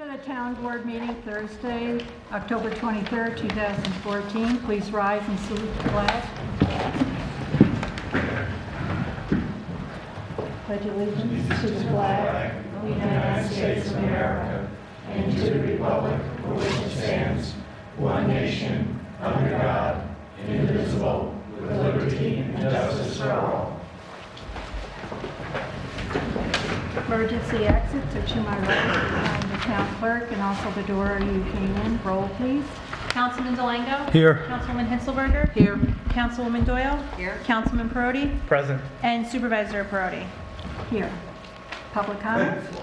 To the town board meeting Thursday, October 23rd, 2014. Please rise and salute the flag. Pledge allegiance to the flag of the United States of America and to the republic for which it stands, one nation, under God, indivisible, with liberty and justice for all. Emergency exits are to my right, the town clerk, and also the door you came in. Roll, please. Councilman Delango? Here. Councilwoman Hinselberger? Here. Councilwoman Doyle? Here. Councilman Perotti? Present. And Supervisor Perotti? Here. Public comments?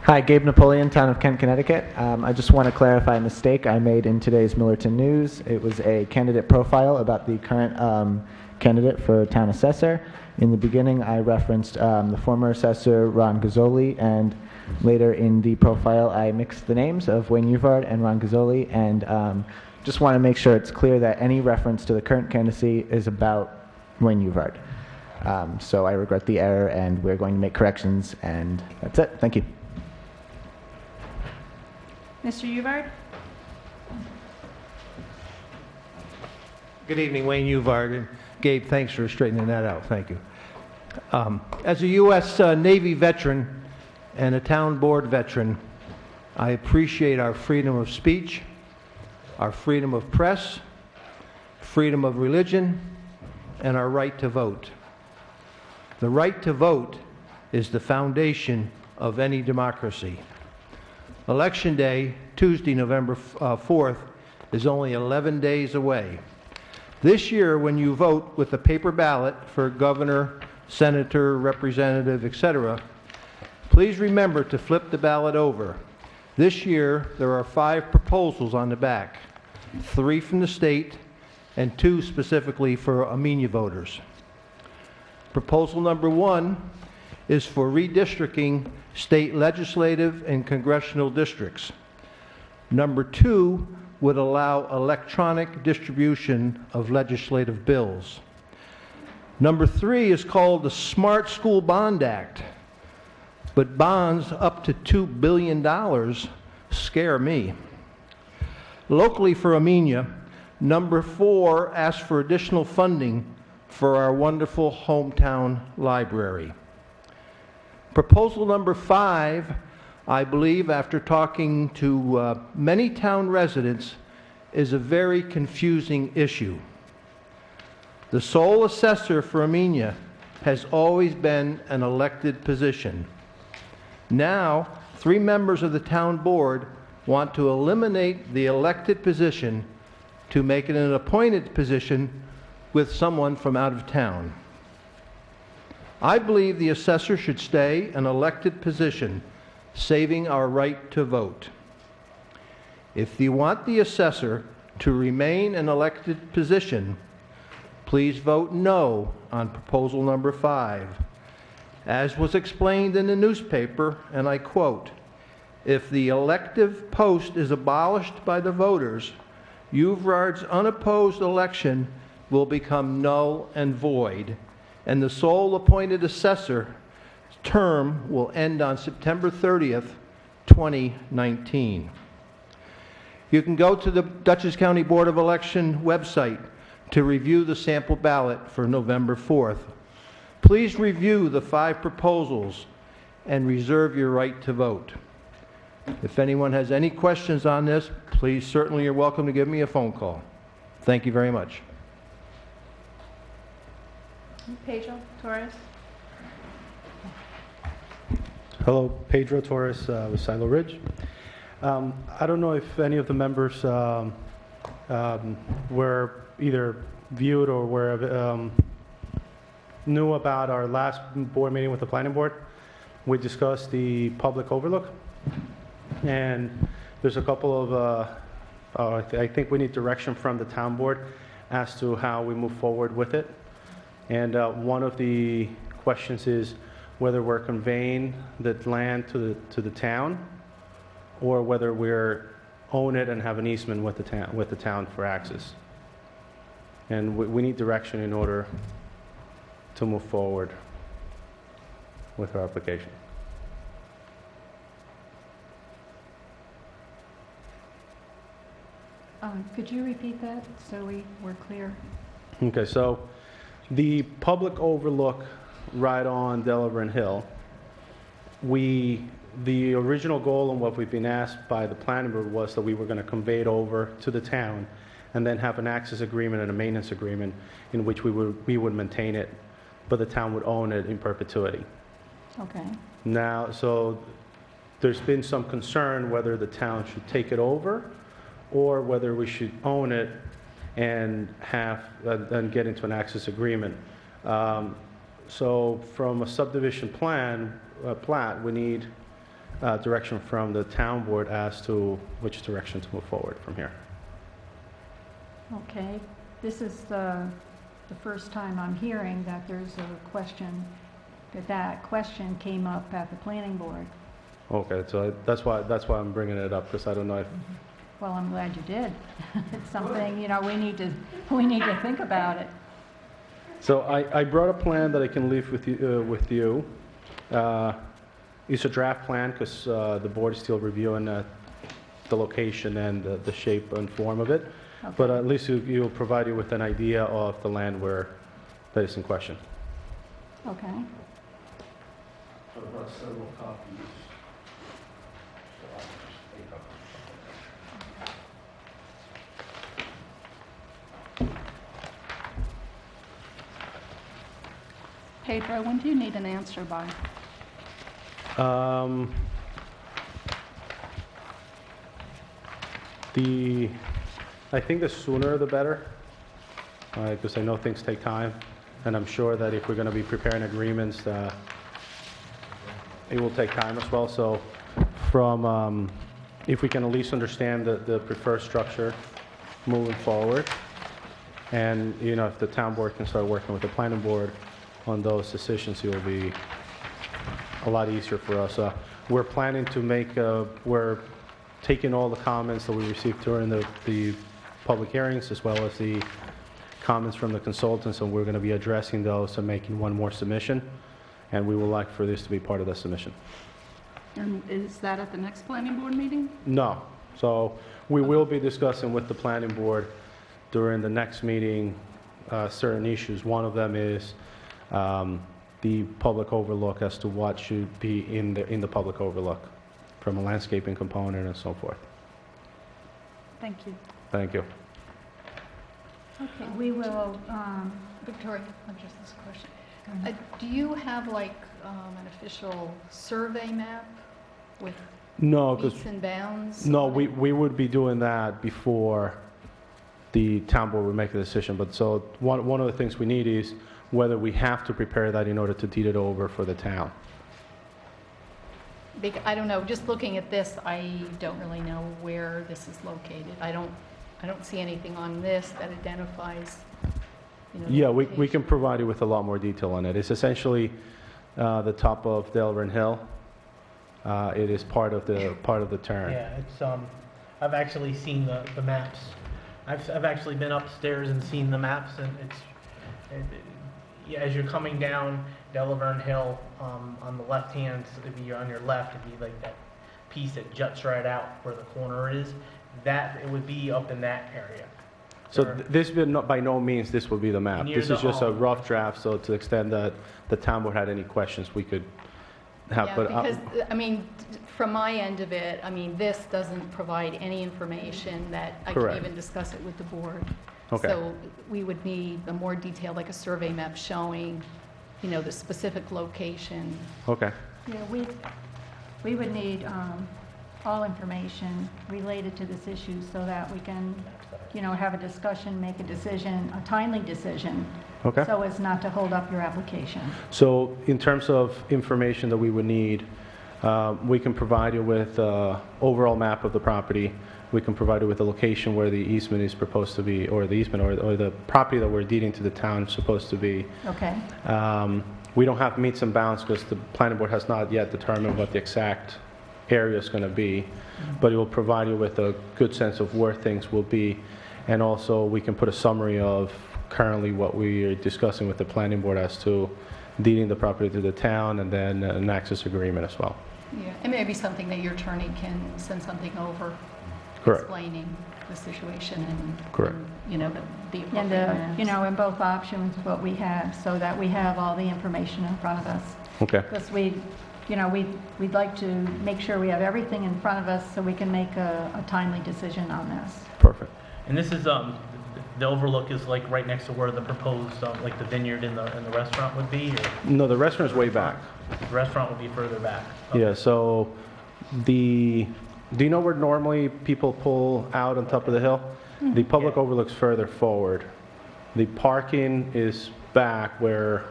Hi, Gabe Napoleon, Town of Kent, Connecticut. I just want to clarify a mistake I made in today's Millerton News. It was a candidate profile about the current candidate for town assessor. In the beginning, I referenced the former assessor, Ron Gazzoli, and later in the profile, I mixed the names of Wayne Uvard and Ron Gazzoli, and just want to make sure it's clear that any reference to the current candidacy is about Wayne Uvard. So I regret the error, and we're going to make corrections, and that's it. Thank you. Mr. Uvard? Good evening, Wayne Uvard. And Gabe, thanks for straightening that out. Thank you. As a U.S. Navy veteran and a town board veteran, I appreciate our freedom of speech, our freedom of press, freedom of religion, and our right to vote. The right to vote is the foundation of any democracy. Election Day, Tuesday, November 4th, is only 11 days away. This year, when you vote with a paper ballot for governor, senator, representative, etc., please remember to flip the ballot over. This year, there are 5 proposals on the back, 3 from the state and 2 specifically for Amenia voters. Proposal number 1 is for redistricting state legislative and congressional districts. Number 2 would allow electronic distribution of legislative bills. Number 3 is called the Smart School Bond Act, but bonds up to $2 billion scare me. Locally for Amenia, number 4 asks for additional funding for our wonderful hometown library. Proposal number 5, I believe, after talking to many town residents, is a very confusing issue. The sole assessor for Amenia has always been an elected position. Now, 3 members of the town board want to eliminate the elected position to make it an appointed position with someone from out of town. I believe the assessor should stay an elected position, saving our right to vote. If you want the assessor to remain an elected position, please vote no on proposal number 5. As was explained in the newspaper, and I quote, "If the elective post is abolished by the voters, Uvard's unopposed election will become null and void, and the sole appointed assessor term will end on September 30th, 2019. You can go to the Dutchess County Board of Election website to review the sample ballot for November 4th. Please review the 5 proposals and reserve your right to vote. If anyone has any questions on this, please certainly you're welcome to give me a phone call. Thank you very much. Pedro Torres? Hello, Pedro Torres with Silo Ridge. I don't know if any of the members were either viewed or were knew about our last board meeting with the planning board. We discussed the public overlook, and there's a couple of I think we need direction from the town board as to how we move forward with it. And one of the questions is whether we're conveying the land to the town, or whether we're own it and have an easement with the town for access. And we need direction in order to move forward with our application. Could you repeat that so we're clear? Okay, so the public overlook right on Delaware Hill, the original goal and what we've been asked by the planning board was that we were going to convey it over to the town and then have an access agreement and a maintenance agreement in which we would maintain it, but the town would own it in perpetuity. Okay. Now, so there's been some concern whether the town should take it over or whether we should own it and and get into an access agreement. So from a subdivision plat, we need direction from the town board as to which direction to move forward from here. Okay. This is the first time I'm hearing that there's a question, that question came up at the planning board. Okay, so that's why I'm bringing it up, because I don't know if, Well, I'm glad you did. It's something, we need to think about it. so I brought a plan that I can leave with you. It's a draft plan because the board is still reviewing the location and the shape and form of it. Okay. But at least you'll provide you with an idea of the land that is in question. Okay. I brought several copies. Pedro, when do you need an answer by? I think the sooner the better, because I know things take time, and I'm sure that if we're going to be preparing agreements, it will take time as well. So from, if we can at least understand the preferred structure moving forward, and, if the town board can start working with the planning board on those decisions, it will be a lot easier for us. We're planning to we're taking all the comments that we received during the public hearings, as well as the comments from the consultants, and we're going to be addressing those and making one more submission, and we would like for this to be part of the submission. And is that at the next planning board meeting? No. So we will be discussing with the planning board during the next meeting certain issues. One of them is the public overlook, as to what should be in the public overlook from a landscaping component and so forth. Thank you. Thank you. Okay, we will, Victoria, I'll just ask a question. Do you have like an official survey map with No, because meets and bounds? no, on we it? would be doing that before the town board would make a decision. But so one of the things we need is whether we have to prepare that in order to deed it over for the town. I don't know, just looking at this, I don't really know where this is located. I don't see anything on this that identifies, the Yeah, we location. can provide you with a lot more detail on it. It's essentially the top of Delaware Hill. It is part of the turn. Yeah, it's, I've actually seen the maps. I've actually been upstairs and seen the maps, and yeah, as you're coming down Delaware Hill, on the left hand, if you're on your left, it'd be like that piece that juts right out where the corner is. That, it would be up in that area. So Or- this will not, by no means, this will be the map. Near This the is just a home. rough draft, so to the extent that the town board had any questions, we could have. Yeah, But because, from my end of it, this doesn't provide any information that I can Correct. even discuss it with the board. Okay. So we would need a more detailed, like a survey map showing, the specific location. Okay, yeah, we would need all information related to this issue so that we can, have a discussion, make a decision, a timely decision, okay. so as not to hold up your application. So in terms of information that we would need, we can provide you with an overall map of the property. We can provide you with the location where the easement is proposed to be, or the easement, or the property that we're deeding to the town is supposed to be. Okay, We don't have meets and bounds because the planning board has not yet determined what the exact area is going to be, but it will provide you with a good sense of where things will be. And also, we can put a summary of currently what we are discussing with the planning board as to deeding the property to the town and then an access agreement as well. Yeah, and maybe something that your attorney can send something over Correct. explaining the situation and, Correct. you know, the And, appropriate maps. you know, in both options, what we have, so that we have all the information in front of us. Okay. Because we'd like to make sure we have everything in front of us so we can make a timely decision on this. Perfect. And this is, the overlook is like right next to where the proposed, like the vineyard and the restaurant would be, or No, the restaurant's way back. the restaurant would be further back? Yeah, so do you know where normally people pull out on top of the hill? The public Yeah. overlook's further forward. The parking is back where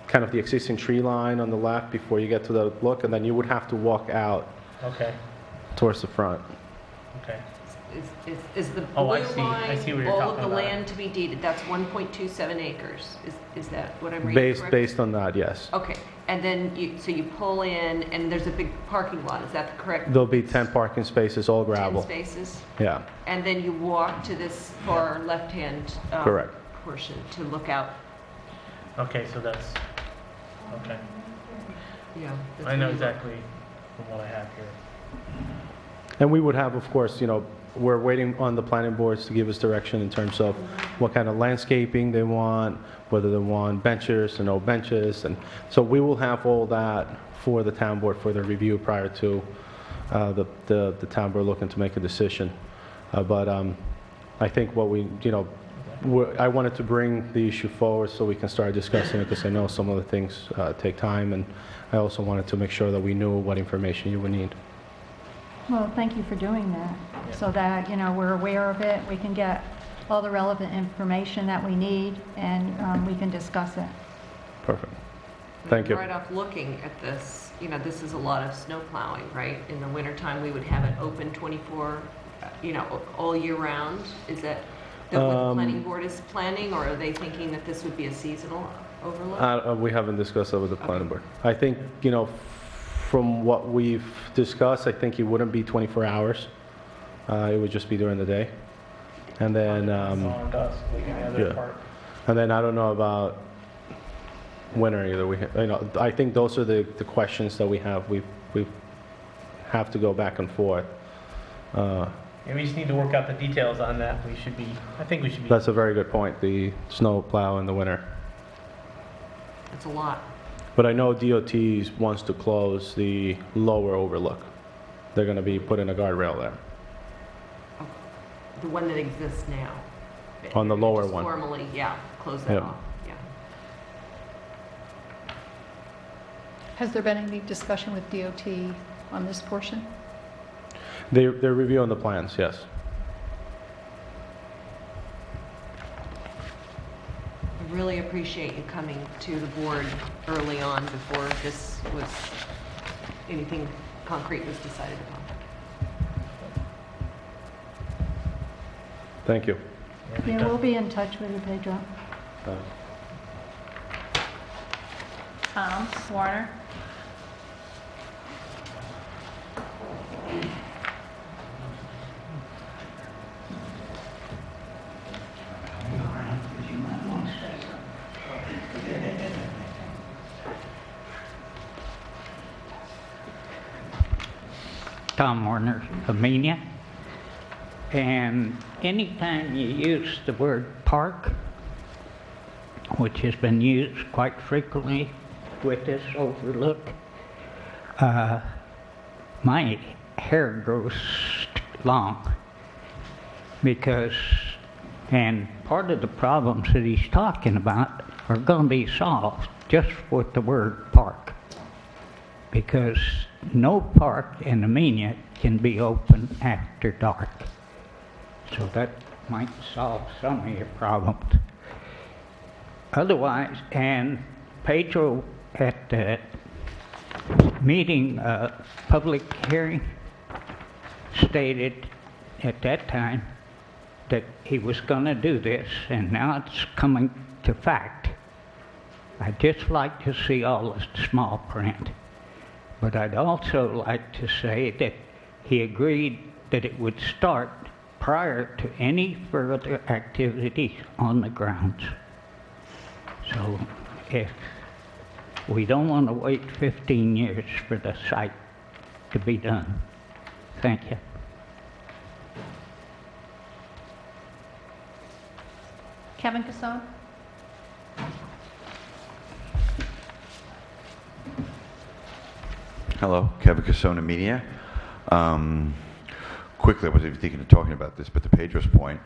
kind of the existing tree line on the left before you get to the look, and then you would have to walk out Okay, towards the front. okay. Is the Oh, blue I see. I see what line you're all of talking the about. land to be deeded? That's 1.27 acres. Is that what I'm reading Based correctly? on that, yes. Okay, and then so you pull in, and there's a big parking lot, is that the correct? There'll be 10 parking spaces, all 10 gravel. spaces? Yeah, And then you walk to this far left-hand Correct. portion to look out, Okay, so that's, okay. yeah. that's I know where you look. exactly from what I have here. and we would have, of course, we're waiting on the planning boards to give us direction in terms of what kind of landscaping they want, whether they want benches or no benches, and so we will have all that for the town board for their review prior to the town board looking to make a decision. But I think what I wanted to bring the issue forward so we can start discussing it, because I know some of the things take time, and I also wanted to make sure that we knew what information you would need. Well, thank you for doing that, so that, we're aware of it, we can get all the relevant information that we need, and we can discuss it. Perfect. Thank you. Right off looking at this, this is a lot of snow plowing, right? In the wintertime, we would have it open 24, all year round. Is that what the planning board is planning, or are they thinking that this would be a seasonal overlook? We haven't discussed that with the planning Okay. board. I think, from what we've discussed, I think it wouldn't be 24 hours. It would just be during the day. And then, Dawn, dusk, like any other yeah. part. and then I don't know about winter either. I think those are the questions that we have. We have to go back and forth. And we just need to work out the details on that. I think we should be. That's a very good point, the snow plow in the winter. It's a lot. But I know DOT wants to close the lower overlook. They're going to be putting a guardrail there. The one that exists now. On the lower Just one. Formally, yeah, close that Yep. off, yeah. Has there been any discussion with DOT on this portion? They're reviewing the plans, yes. I really appreciate you coming to the board early on before anything concrete was decided upon. Thank you. Yeah, we'll be in touch with you, Pedro. Tom Warner. Tom Warner, Amenia. And anytime you use the word park, which has been used quite frequently with this overlook, my hair grows long and part of the problems that he's talking about are going to be solved just with the word park, because no park in Amenia can be open after dark. So that might solve some of your problems. Otherwise, and Pedro at the meeting, public hearing, stated at that time that he was going to do this, and now it's coming to fact. I'd just like to see all the small print. But I'd also like to say that he agreed that it would start prior to any further activity on the grounds. So if we don't want to wait 15 years for the site to be done. Thank you. Kevin Casson? Hello, Kevin Casson, Amenia. Quickly, I wasn't even thinking of talking about this, but to Pedro's point,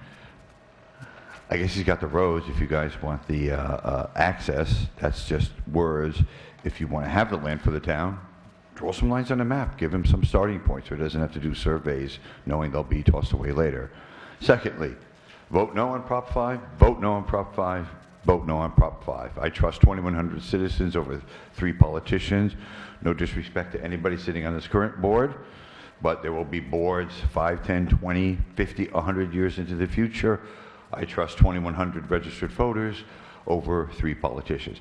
I guess he's got the roads. If you guys want the access, that's just words. If you want to have the land for the town, draw some lines on the map. Give him some starting points so he doesn't have to do surveys knowing they'll be tossed away later. Secondly, vote no on Prop 5, vote no on Prop 5, vote no on Prop 5. I trust 2,100 citizens over 3 politicians. No disrespect to anybody sitting on this current board, but there will be boards 5, 10, 20, 50, 100 years into the future. I trust 2,100 registered voters over 3 politicians.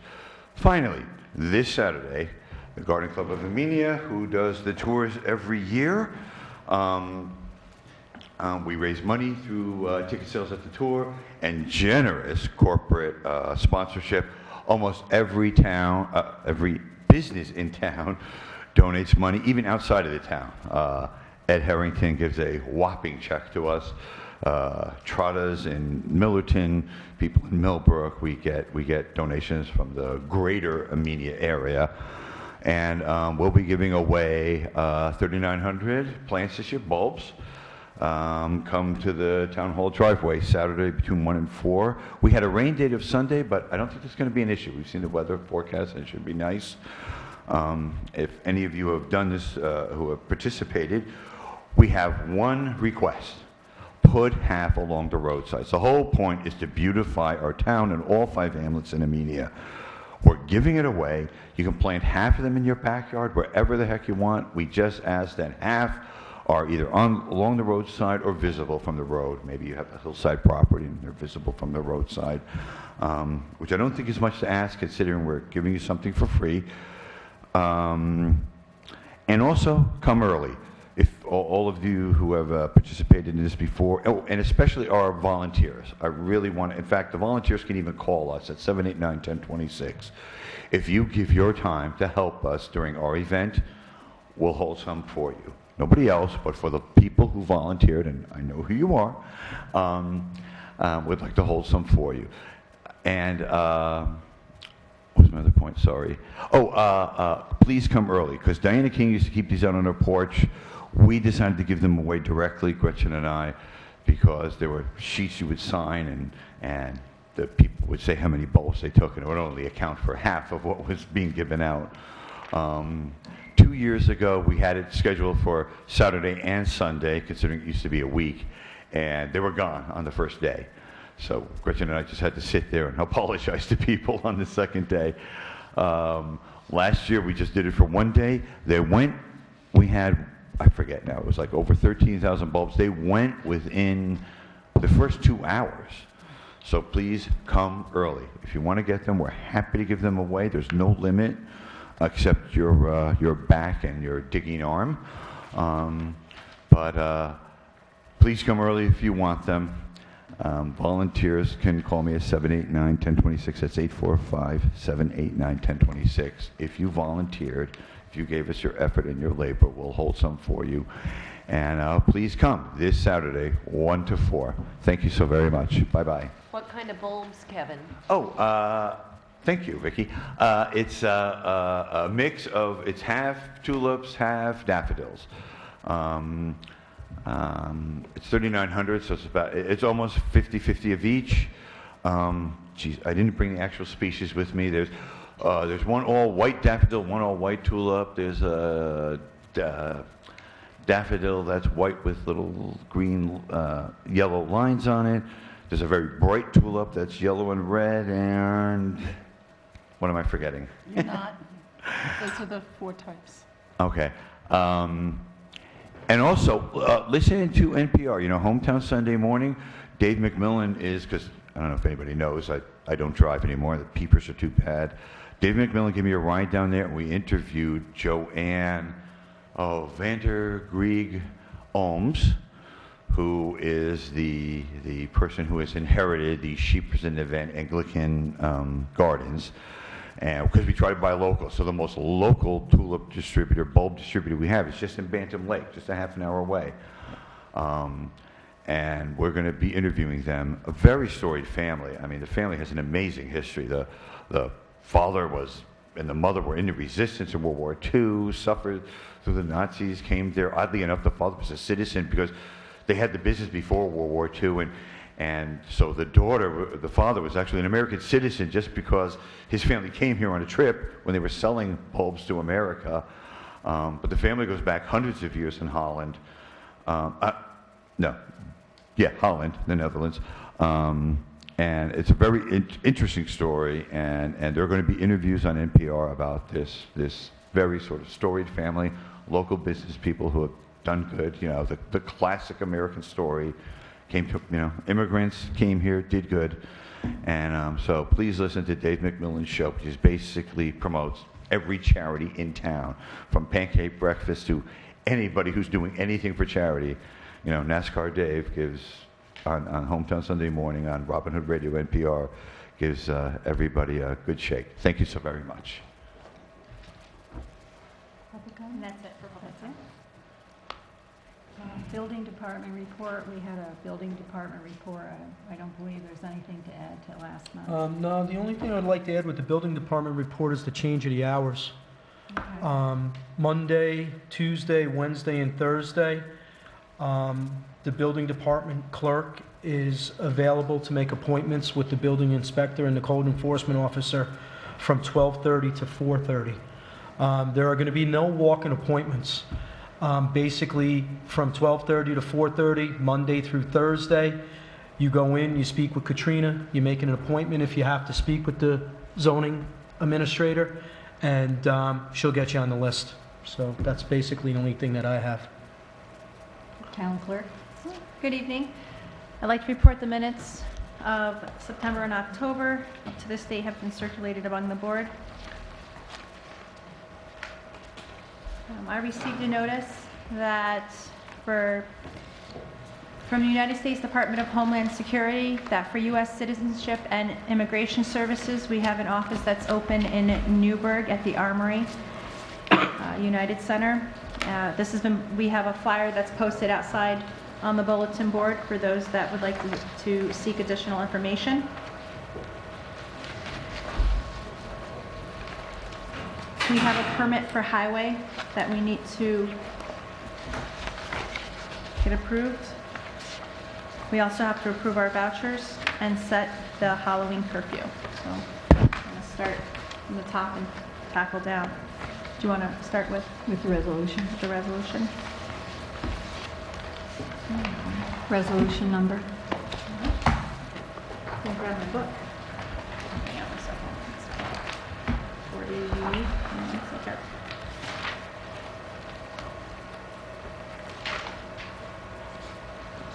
Finally, this Saturday, the Garden Club of Amenia, who does the tours every year, we raise money through ticket sales at the tour and generous corporate sponsorship. Almost every town, every business in town donates money, even outside of the town. Ed Harrington gives a whopping check to us. Trotta's in Millerton, people in Millbrook, we get donations from the greater Amenia area. And we'll be giving away 3,900 plants this year, bulbs. Come to the town hall driveway Saturday between 1 and 4. We had a rain date of Sunday, but I don't think it's going to be an issue. We've seen the weather forecast and it should be nice. If any of you have done this, who have participated, we have one request. Put half along the roadsides. The whole point is to beautify our town and all 5 hamlets in Amenia. We're giving it away. You can plant half of them in your backyard, wherever the heck you want. We just ask that half are either along the roadside or visible from the road. Maybe you have a hillside property and they're visible from the roadside, which I don't think is much to ask considering we're giving you something for free. And also, come early. If all of you who have participated in this before, oh, and especially our volunteers, I really want to, in fact, the volunteers can even call us at 789-1026. If you give your time to help us during our event, we'll hold some for you. Nobody else, but for the people who volunteered, and I know who you are, we'd like to hold some for you. And what was my other point? Sorry. Oh, please come early, because Diana King used to keep these out on her porch. We decided to give them away directly, Gretchen and I, because there were sheets you would sign, and the people would say how many bulbs they took, and it would only account for half of what was being given out. 2 years ago, we had it scheduled for Saturday and Sunday, considering it used to be a week, and they were gone on the first day. So Gretchen and I just had to sit there and apologize to people on the second day. Last year, we just did it for 1 day. They went, we had, I forget now, it was like over 13,000 bulbs. They went within the first 2 hours. So please come early. If you want to get them, we're happy to give them away. There's no limit except your back and your digging arm. But please come early if you want them. Volunteers can call me at 789-1026. That's 845-789-1026. If you volunteered, if you gave us your effort and your labor, we'll hold some for you. And please come this Saturday, 1 to 4. Thank you so very much. Bye-bye. What kind of bulbs, Kevin? Oh, thank you, Vicki. It's a mix of, it's half tulips, half daffodils. It's 3,900, so it's almost 50-50 of each. Geez, I didn't bring the actual species with me. There's one all-white daffodil, one all-white tulip. There's a daffodil that's white with little green, yellow lines on it. There's a very bright tulip that's yellow and red, and what am I forgetting? You're not. Those are the 4 types. Okay. And also, listening to NPR, you know, Hometown Sunday Morning, Dave McMillan is, because I don't know if anybody knows, I don't drive anymore, the peepers are too bad. Dave McMillan gave me a ride down there, and we interviewed Joanne Vandergrieg Ohms, who is the person who has inherited the Sheepers Van Anglican Gardens, and because we try to buy local. So the most local tulip distributor, bulb distributor we have is just in Bantam Lake, just a half an hour away. And we're going to be interviewing them. A very storied family. I mean, the family has an amazing history. The father and the mother were in the resistance in World War II, suffered through the Nazis, came there. Oddly enough, the father was a citizen because they had the business before World War II, and so the father was actually an American citizen just because his family came here on a trip when they were selling bulbs to America. But the family goes back hundreds of years in Holland. Holland, the Netherlands. And it's a very interesting story, and there are going to be interviews on NPR about this very sort of storied family, local business people who have done good. You know, the classic American story. Immigrants came here, did good. And so please listen to Dave McMillan's show, which basically promotes every charity in town, from pancake breakfast to anybody who's doing anything for charity. You know, NASCAR Dave gives, on Hometown Sunday Morning on Robin Hood Radio, NPR, gives everybody a good shake. Thank you so very much. And that's it for public comment. Building department report, we had a building department report. I don't believe there's anything to add to last month. No, the only thing I'd like to add with the building department report is the change of the hours. Okay. Monday, Tuesday, Wednesday, and Thursday, the building department clerk is available to make appointments with the building inspector and the code enforcement officer from 12:30 to 4:30. There are going to be no walk-in appointments. Basically, from 12:30 to 4:30, Monday through Thursday, you go in, you speak with Katrina, you make an appointment if you have to speak with the zoning administrator, and she'll get you on the list. So that's basically the only thing that I have. Town clerk. Good evening. I'd like to report the minutes of September and October to this date have been circulated among the board. I received a notice that from the United States Department of Homeland Security that for U.S. citizenship and immigration services, we have an office that's open in Newburgh at the Armory United Center. We have a flyer that's posted outside on the bulletin board for those that would like to seek additional information. We have a permit for highway that we need to get approved. We also have to approve our vouchers and set the Halloween curfew. So I'm going to start from the top and tackle down. Do you want to start with the resolution? The resolution. Resolution number. I'll grab my book. Hang on a second. 40. Okay.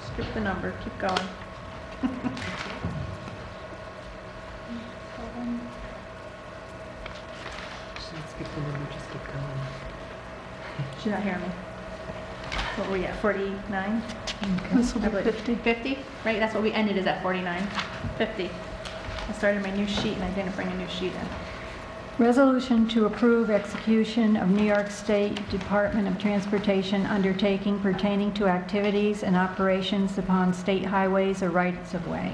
Skip the number. Keep going. Skip the number, just keep going. She's not hearing me. What were we at, 49? This will be 50. 50, right? That's what we ended, is at 49. 50. I started my new sheet and I didn't bring a new sheet in. Resolution to approve execution of New York State Department of Transportation undertaking pertaining to activities and operations upon state highways or rights of way.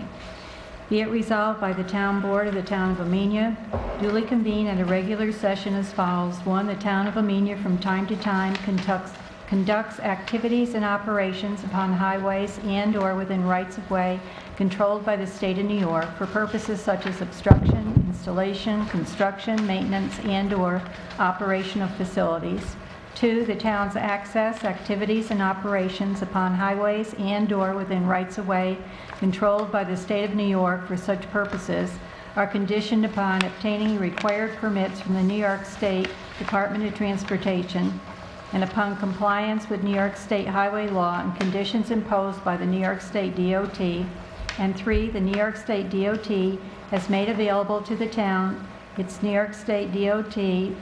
Be it resolved by the Town Board of the Town of Amenia, duly convened at a regular session as follows. 1, the Town of Amenia from time to time conducts activities and operations upon highways and/or within rights of way controlled by the state of New York for purposes such as obstruction, installation, construction, maintenance, and/or operation of facilities. 2, the town's access, activities, and operations upon highways and/or within rights of way controlled by the state of New York for such purposes are conditioned upon obtaining required permits from the New York State Department of Transportation and upon compliance with New York State highway law and conditions imposed by the New York State DOT. And 3, the New York State DOT has made available to the town its New York State DOT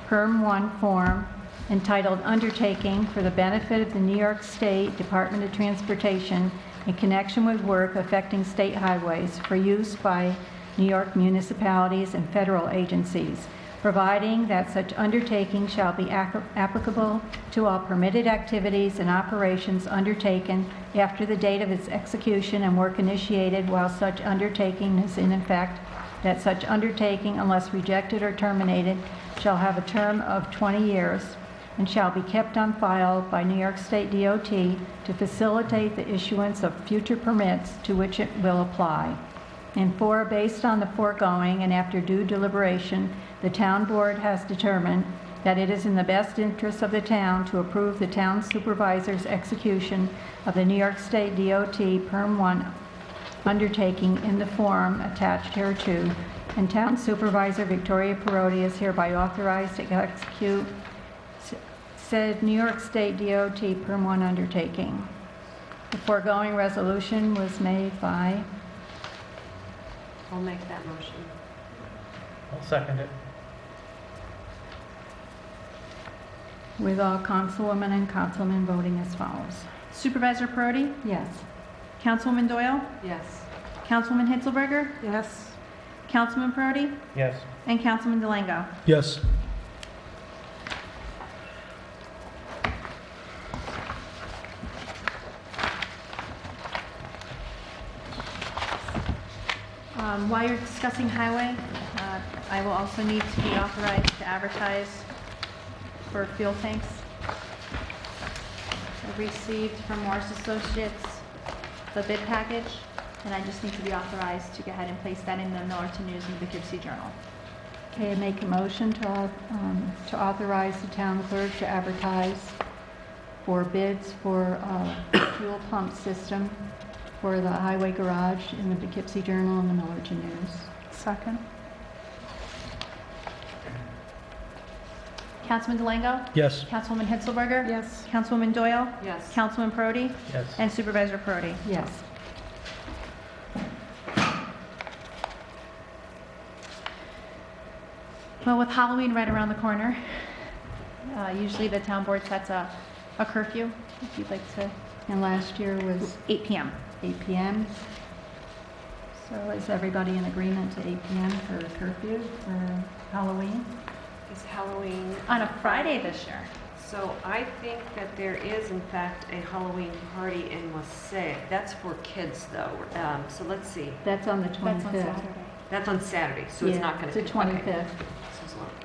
Perm 1 form entitled Undertaking for the Benefit of the New York State Department of Transportation in connection with work affecting state highways for use by New York municipalities and federal agencies, providing that such undertaking shall be applicable to all permitted activities and operations undertaken after the date of its execution and work initiated while such undertaking is in effect, that such undertaking, unless rejected or terminated, shall have a term of 20 years and shall be kept on file by New York State DOT to facilitate the issuance of future permits to which it will apply. And 4, based on the foregoing and after due deliberation, the town board has determined that it is in the best interest of the town to approve the town supervisor's execution of the New York State DOT Perm 1 undertaking in the form attached hereto, and Town Supervisor Victoria Perotti is hereby authorized to execute said New York State DOT Perm 1 undertaking. The foregoing resolution was made by... I'll make that motion. I'll second it. with all councilwomen and councilmen voting as follows. Supervisor Perotti? Yes. Councilwoman Doyle? Yes. Councilwoman Hitzelberger? Yes. Councilman Perotti? Yes. And Councilman DeLango? Yes. While you're discussing highway, I will also need to be authorized to advertise for fuel tanks. I've received from Morris Associates the bid package, and I just need to be authorized to go ahead and place that in the Millerton News and the Poughkeepsie Journal. Okay, make a motion to authorize the town clerk to advertise for bids for a fuel pump system for the highway garage in the Poughkeepsie Journal and the Millerton News. Second. Councilman DeLango? Yes. Councilwoman Hitzelberger? Yes. Councilwoman Doyle? Yes. Councilman Perotti? Yes. And Supervisor Perotti? Yes. Well, with Halloween right around the corner, usually the town board sets a curfew, if you'd like to, And last year was 8 p.m. 8 p.m. So is everybody in agreement to 8 p.m. for curfew for Halloween? Is Halloween On a Friday this year. So I think that there is in fact a Halloween party in Wasaic. That's for kids though. So let's see. That's on the 25th. That's on Saturday. That's on Saturday, so it's Yeah, not going to it's the 25th.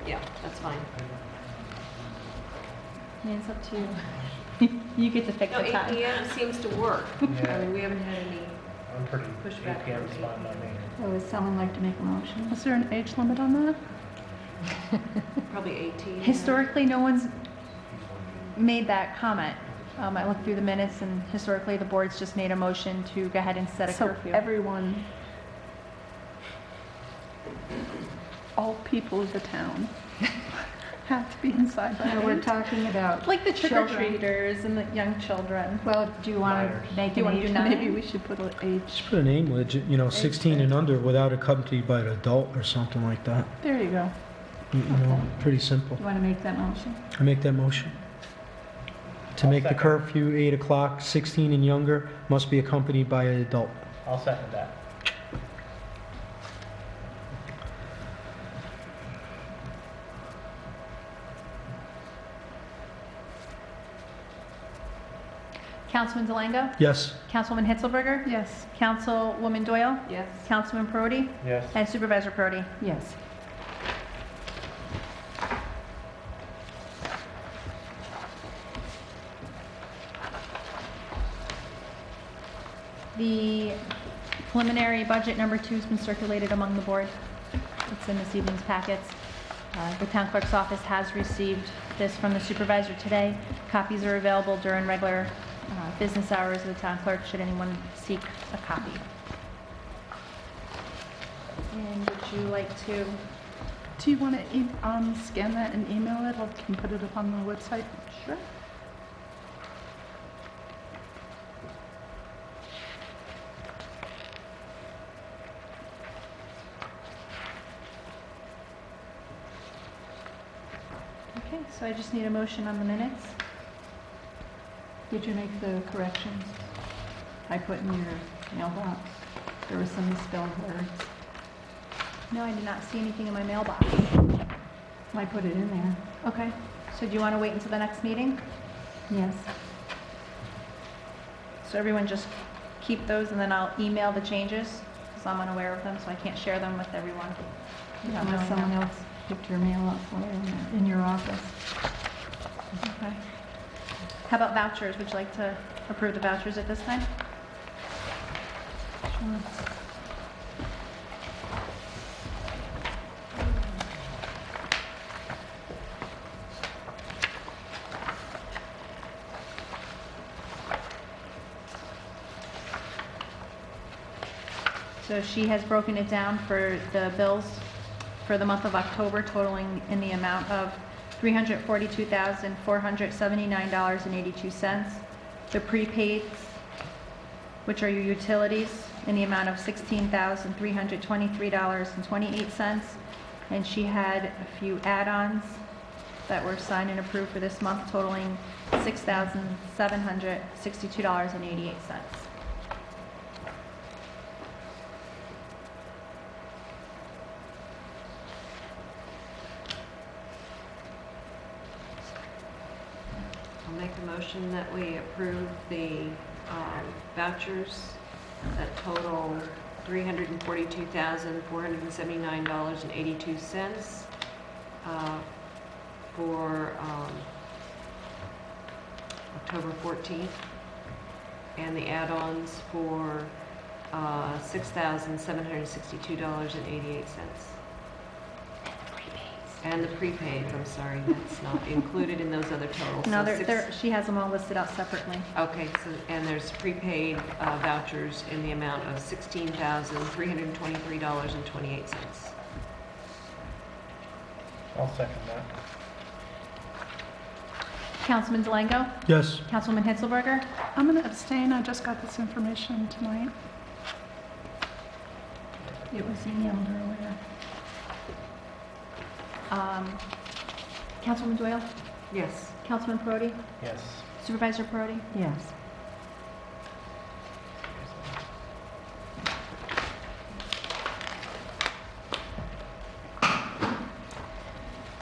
Yeah, that's fine. I mean, it's up to you. You get to pick No, the 8 time. p.m. seems to work. I Yeah. mean, we haven't had any. I'm pretty Pushback 8 p.m. from spot by me. So would someone like to make a motion? Is there an age limit on that? Probably 18. Historically, no one's made that comment. I looked through the minutes, and historically, the board's just made a motion to go ahead and set a curfew. So everyone, all people of the town have to be inside by No, we're 8? talking about Like the children. trick-or-treaters and the young children. Well, do you want to make Do you an want to age do 9? Maybe we should put an age. Just put an age, 16 and under without accompanied by an adult or something like that. There you go. Pretty simple. Do you want to make that motion? I make that motion. To I'll make the second. curfew 8 o'clock, 16 and younger must be accompanied by an adult. I'll second that. Councilman DeLango? Yes. Councilwoman Hitzelberger? Yes. Councilwoman Doyle? Yes. Councilman Perotti? Yes. And Supervisor Perotti? Yes. The preliminary budget number 2 has been circulated among the board. It's in this evening's packets. The town clerk's office has received this from the supervisor today. Copies are available during regular business hours of the town clerk, should anyone seek a copy. And would you like to? Do you want to scan that and email it, or can put it up on the website? Sure. Okay, so I just need a motion on the minutes. Did you make the corrections I put in your mailbox? There were some misspelled words. No, I did not see anything in my mailbox. I put it in there. Okay, so do you want to wait until the next meeting? Yes. So everyone just keep those and then I'll email the changes because I'm unaware of them, so I can't share them with everyone. without Unless knowing someone them. else picked your mail up for you in your office. Okay. How about vouchers? Would you like to approve the vouchers at this time? Sure. So she has broken it down for the bills for the month of October totaling in the amount of $342,479.82. The prepaids, which are your utilities, in the amount of $16,323.28. And she had a few add-ons that were signed and approved for this month totaling $6,762.88. I'll make a motion that we approve the vouchers that total $342,479.82 for October 14th, and the add-ons for $6,762.88. And the prepaid, I'm sorry, that's not included in those other totals. No, So she has them all listed out separately. Okay, so, and there's prepaid vouchers in the amount of $16,323.28. I'll second that. Councilman Delango? Yes. Councilwoman Hitzelberger? I'm going to abstain. I just got this information tonight. It was emailed earlier. Councilwoman Doyle? Yes. Councilman Perotti? Yes. Supervisor Perotti? Yes.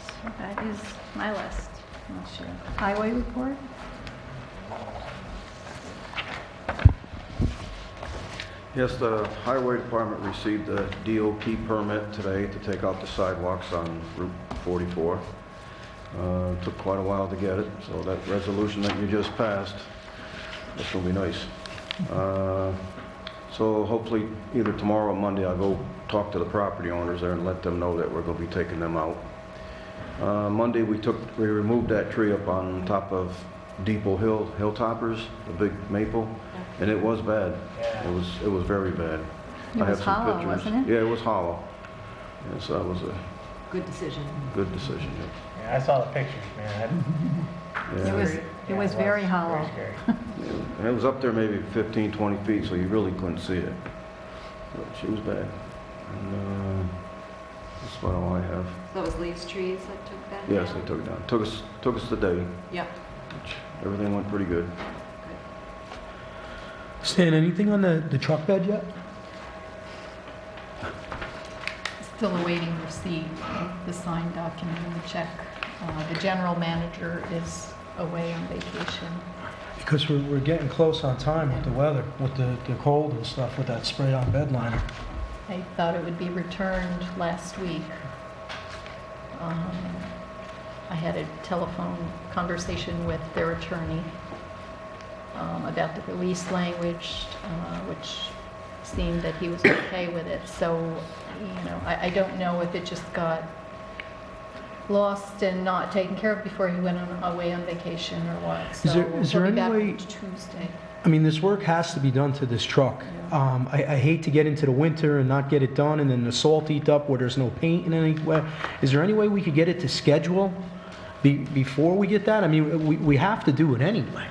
So that is my list. Unless you- Highway report? Yes, the Highway Department received a DOT permit today to take out the sidewalks on Route 44. Took quite a while to get it, so that resolution that you just passed, that's going to be nice. So hopefully either tomorrow or Monday I'll go talk to the property owners there and let them know that we're going to be taking them out. Monday we removed that tree up on top of Depot Hill, Hilltoppers, the big maple, and it was bad. It was very bad. It I have was some hollow, pictures. wasn't it? Yeah, it was hollow. Yeah, so that was a Good decision. good decision. Yeah, I saw the pictures, man. Yeah. It was very hollow. Very scary. Yeah, and it was up there maybe 15, 20 feet, so you really couldn't see it. But she was bad. And that's about all I have. So that was Lee's Trees that took that Yes, down? they took it down. Took us the day. Yep. Everything went pretty good. Stan, anything on the truck bed yet? Still awaiting receipt of the signed document and the check. The general manager is away on vacation. Because we're getting close on time with the weather, with the cold and stuff, with that spray-on bed liner. I thought it would be returned last week. I had a telephone conversation with their attorney about the release language, which seemed that he was okay with it. So, you know, I don't know if it just got lost and not taken care of before he went away on vacation or what. So Is there he'll be any back way- on Tuesday. I mean, this work has to be done to this truck. I hate to get into the winter and not get it done, and then the salt eat up where there's no paint in anywhere. Is there any way we could get it to schedule before we get that? I mean, we have to do it anyway.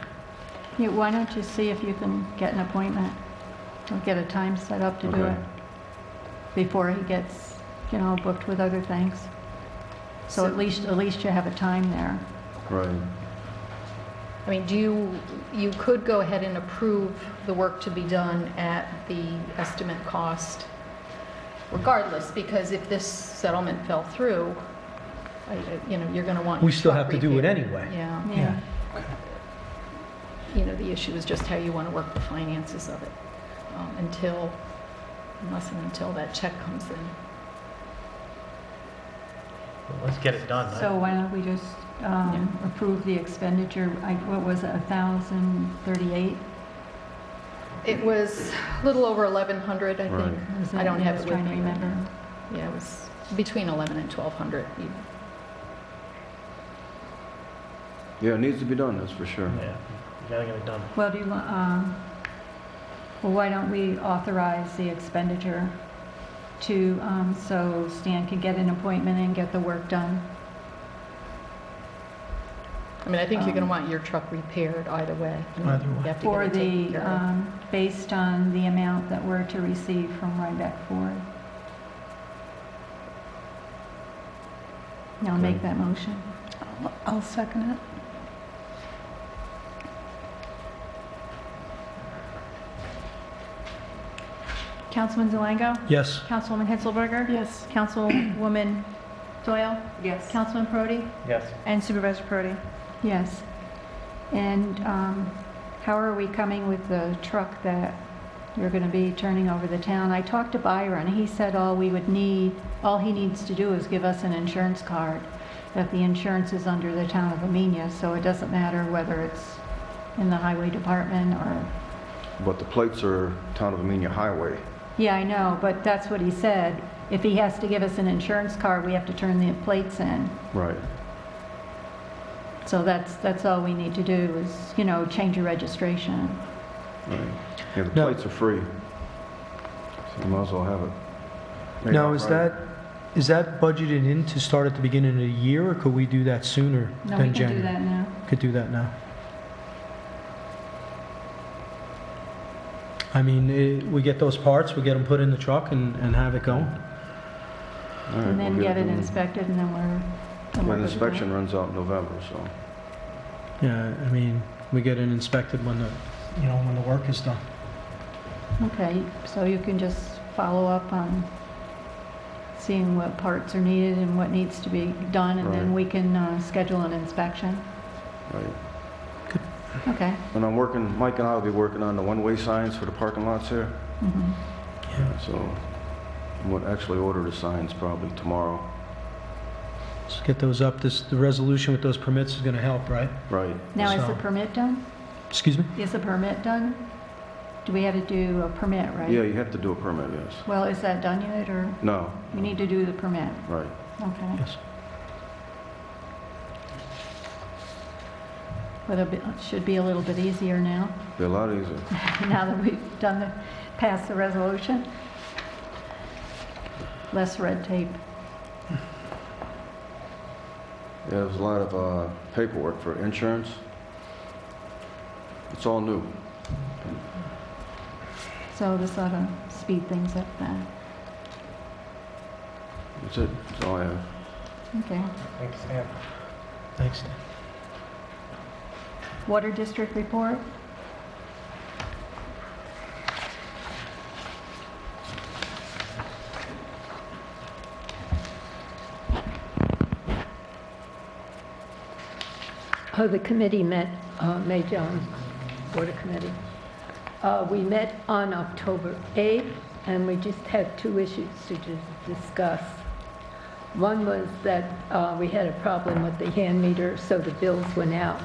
Yeah, why don't you see if you can get an appointment or get a time set up to do Okay. it before he gets, booked with other things? So at least you have a time there. Right. I mean, you could go ahead and approve the work to be done at the estimate cost regardless, because if this settlement fell through, you're going to want. We your still truck have to do it repaired. anyway. Yeah. The issue is just how you want to work the finances of it unless and until that check comes in. Well, let's get it done. So why don't we just approve the expenditure, what was it, 1,038? It was a little over 1,100, I think. Was I it? don't have was it with trying to me. remember. Yeah, it was between 1,100 and 1,200. Yeah, it needs to be done, that's for sure. Yeah, you gotta get it done. Well, do you want, well, why don't we authorize the expenditure to, so Stan can get an appointment and get the work done? I mean, I think you're going to want your truck repaired either way. Either way. You have to For get it taken care of. based on the amount that we're to receive from Rhinebeck Ford. Now make that motion. I'll second it. Councilman Zelango? Yes. Councilwoman Hitzelberger? Yes. Councilwoman Doyle? Yes. Councilman Prodi? Yes. And Supervisor Prodi? Yes. And how are we coming with the truck that you're going to be turning over the town? I talked to Byron. He said all he needs to do is give us an insurance card, that the insurance is under the town of Amenia, so it doesn't matter whether it's in the highway department or... But the plates are Town of Amenia Highway. Yeah, I know, but that's what he said. If he has to give us an insurance card, we have to turn the plates in. Right. So that's all we need to do is, change your registration. Right. Yeah, the No. plates are free. So you might as well have it. Maybe Now, not is that budgeted in to start at the beginning of the year, or could we do that sooner No, than we can January? do that now. Could do that now. I mean, we get those parts, we get them put in the truck and have it going. All right, And then we'll get it done. inspected, and then we're... Well, the inspection runs out in November, so. Yeah, I mean, we get it inspected when the work is done. Okay, so you can just follow up on seeing what parts are needed and what needs to be done, and then Right. we can schedule an inspection. Right. Okay. And Mike and I will be working on the one-way signs for the parking lots here. Mhm. Yeah. So we'll actually order the signs probably tomorrow. Let's get those up. The resolution with those permits is going to help, right? Right. Now, is So- the permit done? Excuse me? Is the permit done? Do we have to do a permit, right? Yeah, you have to do a permit, yes. Well, is that done yet, or No, we need to do the permit? right. Okay. Yes. But it should be a little bit easier now, Be a lot easier. now that we've passed the resolution. Less red tape. Yeah, there's a lot of paperwork for insurance. It's all new. So this ought to speed things up then. That's it. That's all I have. Okay. Thanks, Stan. Thanks. Water District report? The committee met, Board of Committee. We met on October 8th, and we just had two issues to discuss. One was that we had a problem with the hand meter, so the bills went out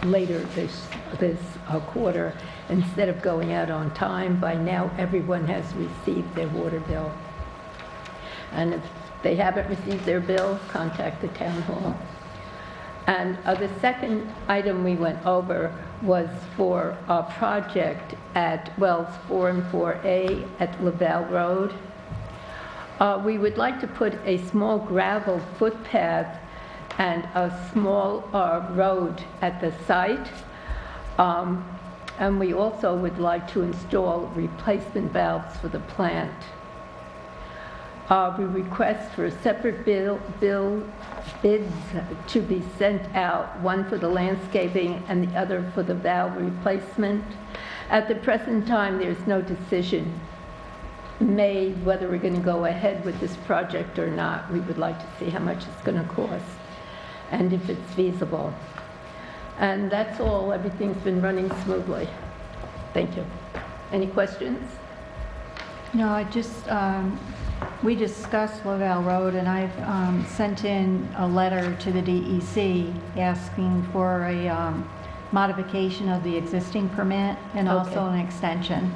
later this quarter. Instead of going out on time, by now everyone has received their water bill. And if they haven't received their bill, contact the town hall. And the second item we went over was for a project at wells 4 and 4A at LaValle Road. We would like to put a small gravel footpath and a small road at the site. And we also would like to install replacement valves for the plant. We request for a separate bids to be sent out, one for the landscaping and the other for the valve replacement. At the present time, there's no decision made whether we're going to go ahead with this project or not. We would like to see how much it's going to cost and if it's feasible. And that's all. Everything's been running smoothly. Thank you. Any questions? No, I just, we discussed Lavelle Road, and I've sent in a letter to the DEC asking for a modification of the existing permit and also an extension.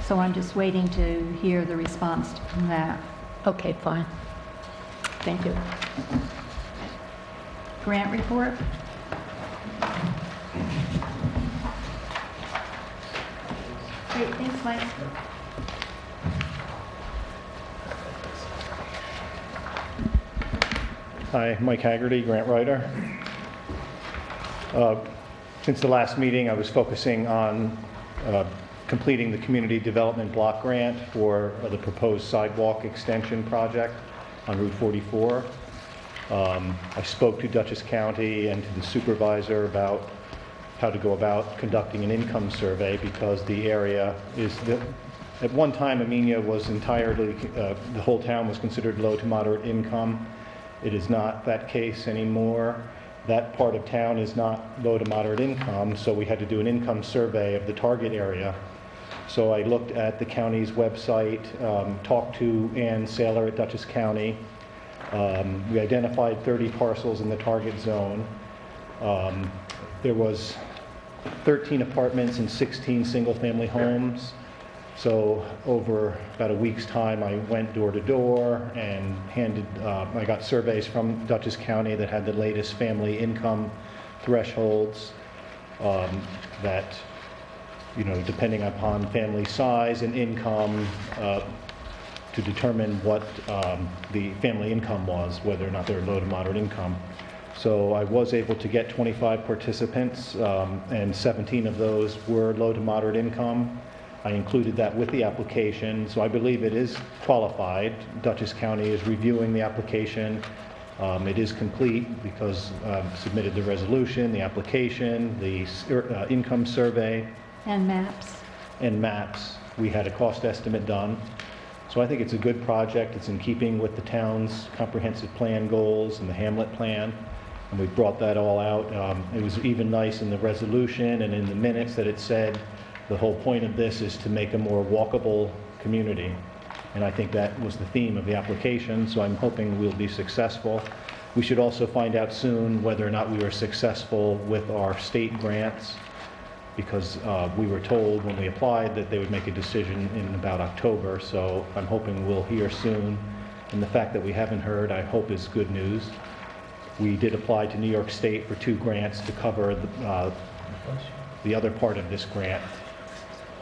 So I'm just waiting to hear the response from that. Okay, fine. Thank you. Grant report? Great, thanks, Mike. Hi, Mike Haggerty, grant writer. Since the last meeting, I was focusing on completing the community development block grant for the proposed sidewalk extension project on Route 44. I spoke to Dutchess County and to the supervisor about how to go about conducting an income survey, because the area is, at one time Amenia was entirely, the whole town was considered low to moderate income. It is not that case anymore. That part of town is not low to moderate income, so we had to do an income survey of the target area. So I looked at the county's website, talked to Ann Saylor at Dutchess County. We identified 30 parcels in the target zone. There was 13 apartments and 16 single-family homes. So over about a week's time, I went door to door and I got surveys from Dutchess County that had the latest family income thresholds that, you know, depending upon family size and income, to determine what the family income was, whether or not they were low to moderate income. So I was able to get 25 participants, and 17 of those were low to moderate income. I included that with the application, so I believe it is qualified. Dutchess County is reviewing the application. It is complete because submitted the resolution, the application, the income survey. And maps. And maps. We had a cost estimate done. So I think it's a good project. It's in keeping with the town's comprehensive plan goals and the Hamlet plan. And we brought that all out. It was even nice in the resolution and in the minutes that it said the whole point of this is to make a more walkable community. And I think that was the theme of the application, so I'm hoping we'll be successful. We should also find out soon whether or not we were successful with our state grants, because we were told when we applied that they would make a decision in about October, so I'm hoping we'll hear soon. And the fact that we haven't heard, I hope, is good news. We did apply to New York State for 2 grants to cover the other part of this grant.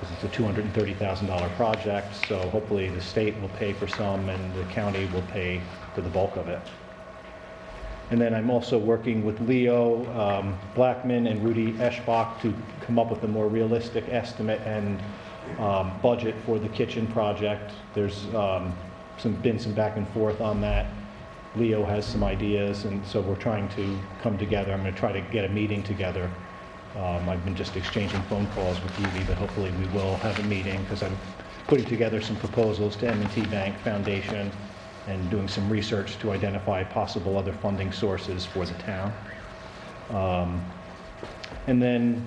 It's a $230,000 project, so hopefully the state will pay for some and the county will pay for the bulk of it. And then I'm also working with Leo Blackman and Rudy Eschbach to come up with a more realistic estimate and budget for the kitchen project. There's been some back and forth on that. Leo has some ideas, and so we're trying to come together. I'm going to try to get a meeting together. I've been just exchanging phone calls with Evie, but hopefully we will have a meeting, because I'm putting together some proposals to M&T Bank Foundation and doing some research to identify possible other funding sources for the town. And then...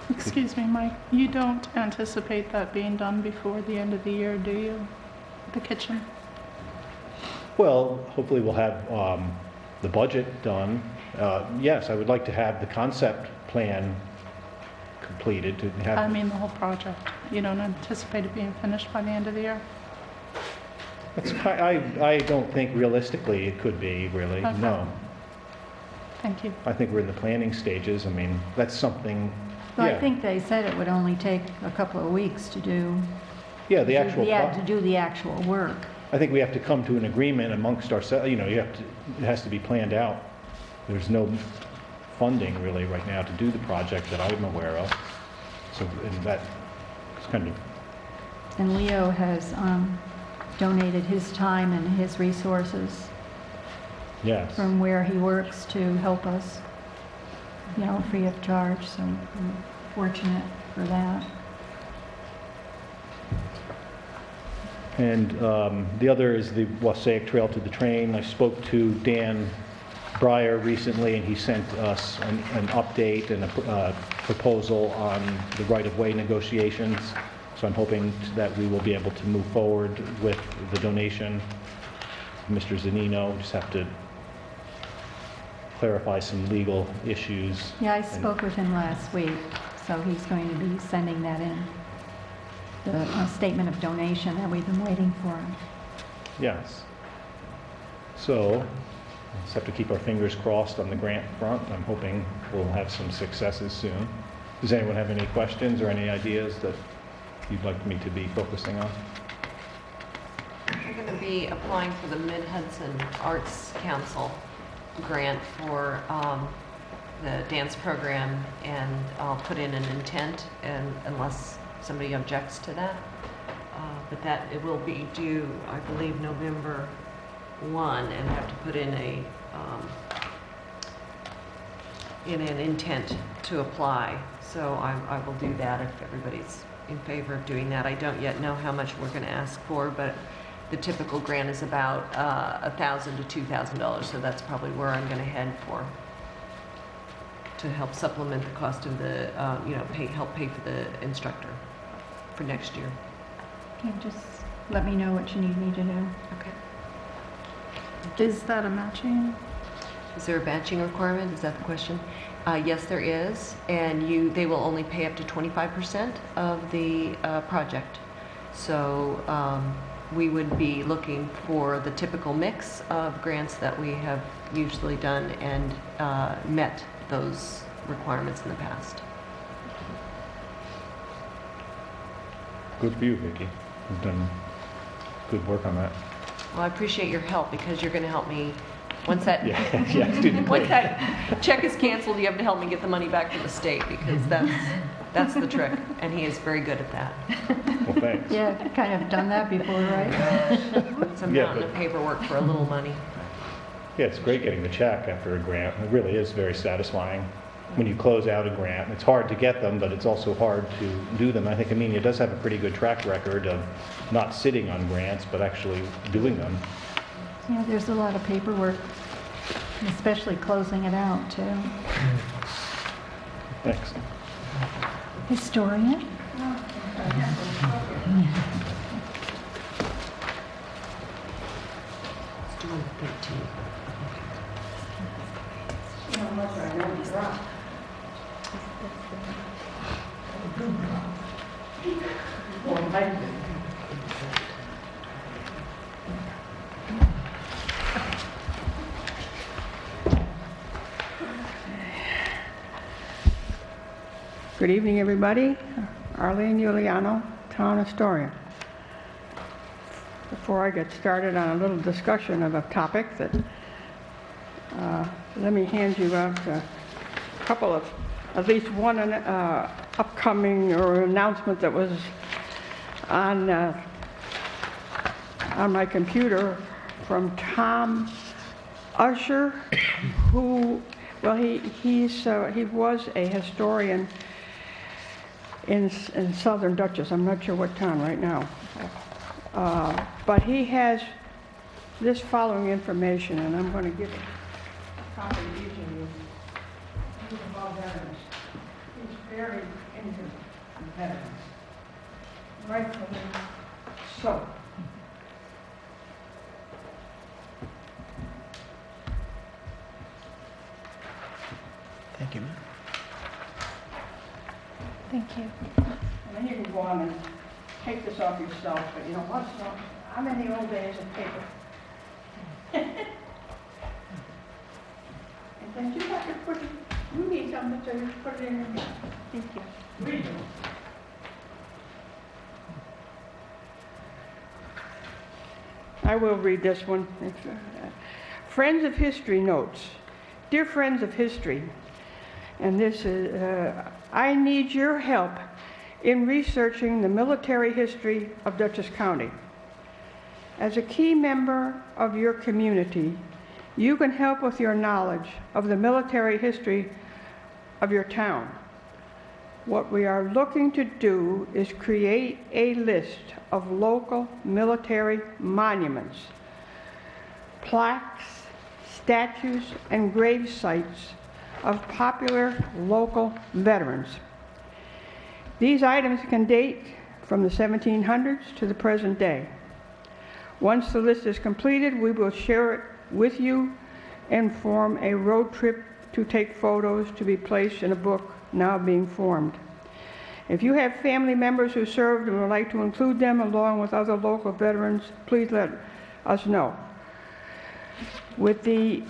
Excuse me, Mike, you don't anticipate that being done before the end of the year, do you? The kitchen? Well, hopefully we'll have the budget done. Yes, I would like to have the concept plan completed to have... I mean the whole project. You don't anticipate it being finished by the end of the year? I don't think realistically it could be, really. Okay. No. Thank you. I think we're in the planning stages. I mean, that's something... Well, yeah. I think they said it would only take a couple of weeks to do... Yeah, the actual... to do the actual work. I think we have to come to an agreement amongst ourselves. You know, it has to be planned out. There's no funding really right now to do the project that I'm aware of. So, and that's kind of... And Leo has donated his time and his resources Yes. from where he works to help us, you know, free of charge, so I'm fortunate for that. And the other is the Wassaic Trail to the Train. I spoke to Dan Breyer recently, and he sent us an update and a proposal on the right-of-way negotiations. So I'm hoping that we will be able to move forward with the donation. Mr. Zanino, just have to clarify some legal issues. Yeah, I spoke with him last week, so he's going to be sending that in. The statement of donation that we've been waiting for. Yes. So, we'll just have to keep our fingers crossed on the grant front. I'm hoping we'll have some successes soon. Does anyone have any questions or any ideas that you'd like me to be focusing on? I'm going to be applying for the Mid-Hudson Arts Council grant for the dance program, and I'll put in an intent, and unless somebody objects to that. But that it will be due, I believe, November 1, and I have to put in an intent to apply. So I will do that if everybody's in favor of doing that. I don't yet know how much we're going to ask for, but the typical grant is about $1,000 to $2,000, so that's probably where I'm going to head for, to help supplement the cost of the, help pay for the instructor for next year. Okay, just let me know what you need me to do. Okay. Is that a matching? Is there a matching requirement? Is that the question? Yes, there is, and they will only pay up to 25% of the project. So we would be looking for the typical mix of grants that we have usually done and met those requirements in the past. Good for you, Vicki. You've done good work on that. Well, I appreciate your help, because you're going to help me. Once that Once that check is canceled, you have to help me get the money back to the state, because that's the trick, and he is very good at that. Well, thanks. Yeah, kind of done that before, right? It's a mountain of paperwork for a little money. Yeah, it's great getting the check after a grant. It really is very satisfying when you close out a grant. It's hard to get them, but it's also hard to do them. I think Amenia does have a pretty good track record of not sitting on grants, but actually doing them. Yeah, there's a lot of paperwork, especially closing it out, too. Thanks. Historian? Let's do 113. Good evening, everybody. Arlene Giuliano, Town Historian. Before I get started on a little discussion of a topic that, let me hand you out a couple of, at least one upcoming or announcement that was on my computer from Tom Usher, who, well, he was a historian in Southern Dutchess. I'm not sure what town right now. But he has this following information, and I'm going to give a copy to each of you. He's about veterans. He's very into veterans. Rightfully so. Thank you. Thank you. And then you can go on and take this off yourself, but you know what's not, I'm in the old days of paper. And then you have to put it, you need something, so you put it in your hand. Thank you. Read it. I will read this one. Friends of History notes. Dear friends of history, and this is, I need your help in researching the military history of Dutchess County. As a key member of your community, you can help with your knowledge of the military history of your town. What we are looking to do is create a list of local military monuments, plaques, statues, and grave sites of popular local veterans. These items can date from the 1700s to the present day. Once the list is completed, we will share it with you and form a road trip to take photos to be placed in a book now being formed. If you have family members who served and would like to include them along with other local veterans, please let us know. With the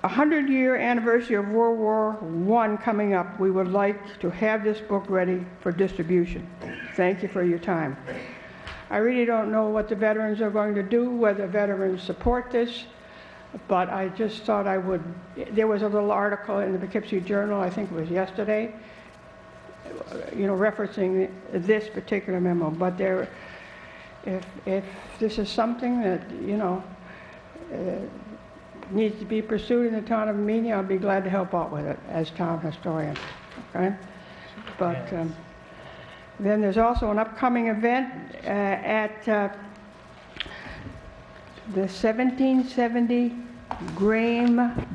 100-year anniversary of World War I coming up, we would like to have this book ready for distribution. Thank you for your time. I really don't know what the veterans are going to do, whether veterans support this, but I just thought I would. There was a little article in the Poughkeepsie Journal, I think it was yesterday, referencing this particular memo. But if this is something that needs to be pursued in the town of Amenia, I'll be glad to help out with it as town historian. Okay, but. Then there's also an upcoming event at the 1770 Graham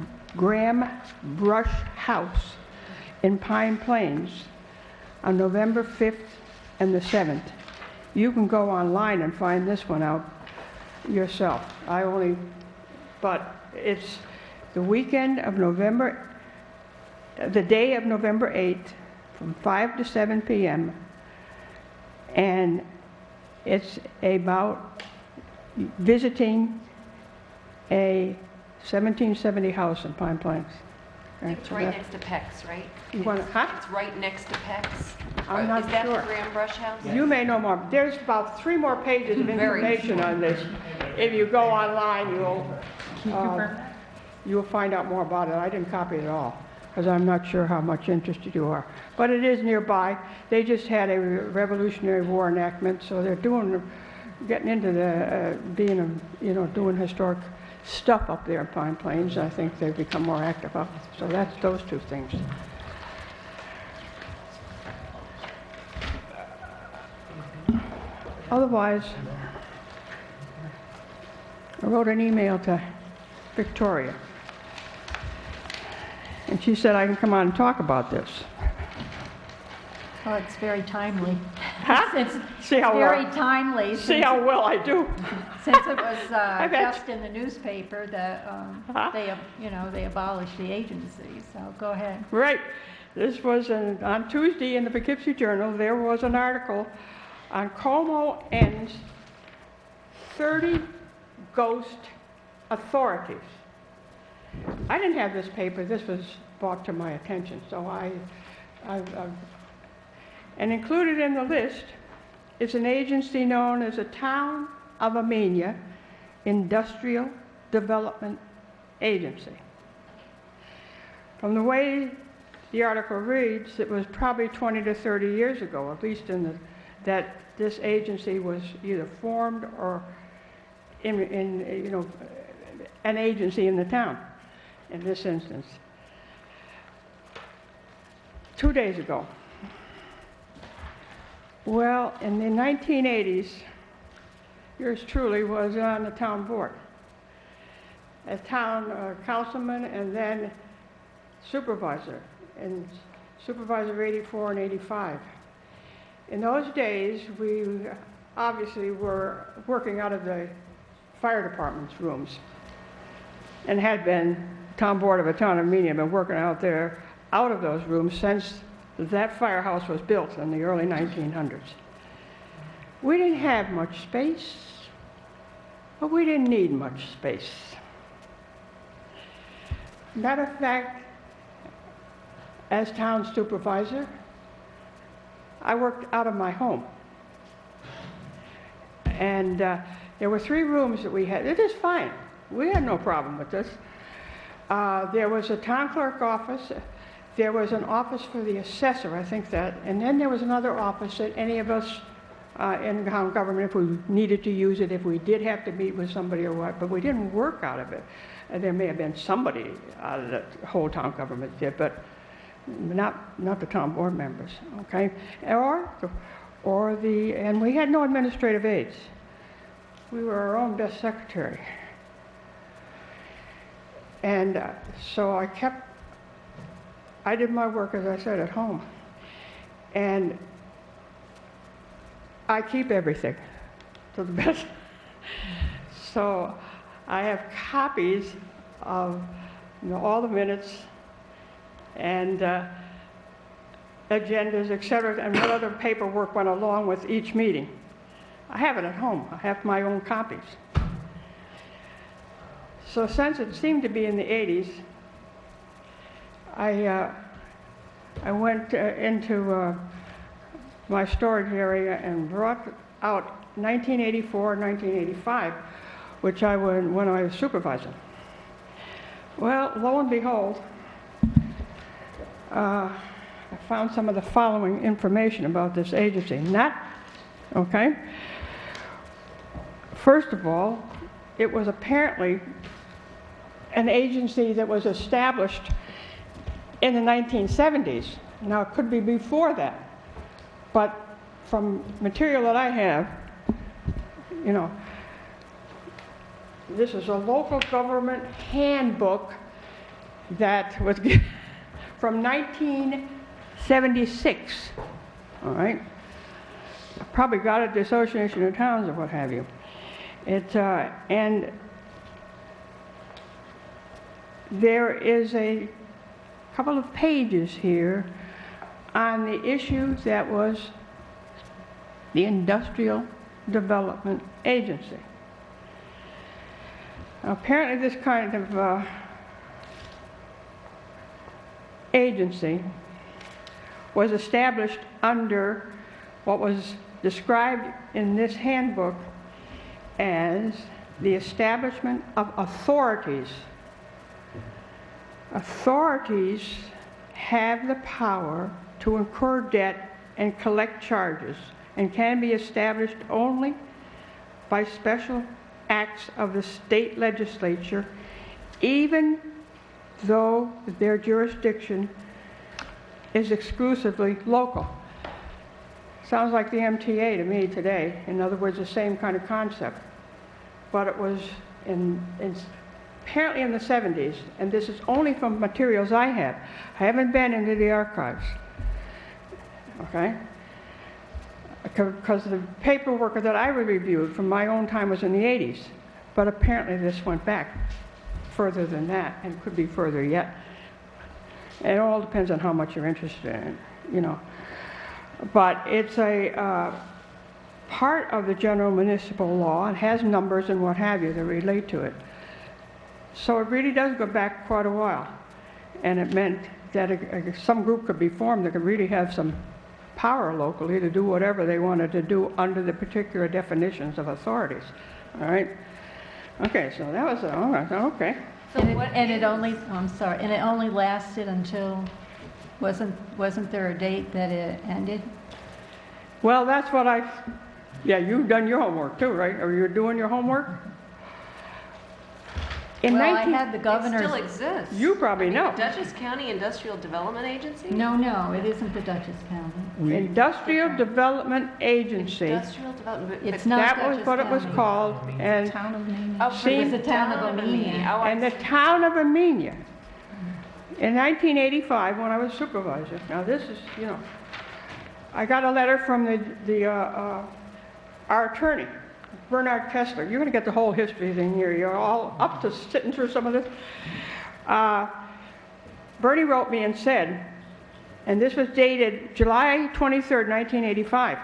Brush House in Pine Plains on November 5th and the 7th. You can go online and find this one out yourself. But it's the weekend of the day of November 8th from 5 to 7 p.m. And it's about visiting a 1770 house in Pine Plains. It's right next to Peck's, right? You want to, huh? It's right next to Peck's. I'm not sure. Is that sure. the Graham Brush House? You may know more. There's about 3 more pages of information on this. If you go online, you'll find out more about it. I didn't copy it all, because I'm not sure how much interested you are. But it is nearby. They just had a Revolutionary War enactment, so they're getting into doing historic stuff up there in Pine Plains. I think they've become more active up. So that's those 2 things. Otherwise, I wrote an email to Victoria. And she said I can come on and talk about this. Well, it's very timely. Huh? See how very well, timely. See how well I do. Since it was just in the newspaper that they abolished the agency. So go ahead. Right. This was on Tuesday in the Poughkeepsie Journal. There was an article on Como N's 30 ghost authorities. I didn't have this paper. This was brought to my attention, so and included in the list is an agency known as the Town of Amenia Industrial Development Agency. From the way the article reads, it was probably 20 to 30 years ago, at least that this agency was either formed or an agency in the town. In this instance, 2 days ago. Well, in the 1980s, yours truly was on the town board, as town councilman and then supervisor, in Supervisor 84 and 85. In those days, we obviously were working out of the fire department's rooms and had been. Town board of the town of Amenia been working out of those rooms since that firehouse was built in the early 1900s. We didn't have much space, but we didn't need much space. Matter of fact, as town supervisor, I worked out of my home. And there were 3 rooms that we had. It is fine. We had no problem with this. There was a town clerk office. There was an office for the assessor, I think that, and then there was another office that any of us in town government if we needed to use it, if we did have to meet with somebody or what, but we didn't work out of it. And there may have been somebody out of the whole town government did, but not the town board members, okay? And we had no administrative aides. We were our own best secretary. And so I did my work, as I said, at home. And I keep everything to the best. So I have copies of all the minutes and agendas, etc., and what other paperwork went along with each meeting. I have it at home. I have my own copies. So since it seemed to be in the 80s, I went into my storage area and brought out 1984, 1985, which when I was supervisor. Well, lo and behold, I found some of the following information about this agency. Okay? First of all, it was apparently an agency that was established in the 1970s. Now, it could be before that, but from material that I have, this is a local government handbook that was from 1976, all right? I probably got it at the Association of Towns or what have you. And there is a couple of pages here on the issue that was the Industrial Development Agency. Apparently this kind of agency was established under what was described in this handbook as the establishment of authorities. Authorities have the power to incur debt and collect charges and can be established only by special acts of the state legislature, even though their jurisdiction is exclusively local. Sounds like the MTA to me today. In other words, the same kind of concept. But it was apparently in the 70s, and this is only from materials I have. I haven't been into the archives, okay? Because the paperwork that I reviewed from my own time was in the 80s, but apparently this went back further than that, and could be further yet. It all depends on how much you're interested in, But it's a part of the general municipal law and has numbers and what have you that relate to it. So it really does go back quite a while. And it meant that some group could be formed that could really have some power locally to do whatever they wanted to do under the particular definitions of authorities. All right? Okay, so that was, okay. So and it only lasted until, wasn't there a date that it ended? Well, that's what you've done your homework too, right? Or you're doing your homework? I had the governor's... It still exists. You probably know. The Dutchess County Industrial Development Agency? No, it isn't the Dutchess County. Industrial Development Agency. Industrial Development. It's not That Dutchess was what it was County. called. And Town of Amenia. It was the town of Amenia. And the town of Amenia. In 1985, when I was supervisor. Now this is, I got a letter from our attorney, Bernard Kessler. You're going to get the whole history thing here. You're all up to sitting through some of this. Bernie wrote me and said, and this was dated July 23rd, 1985.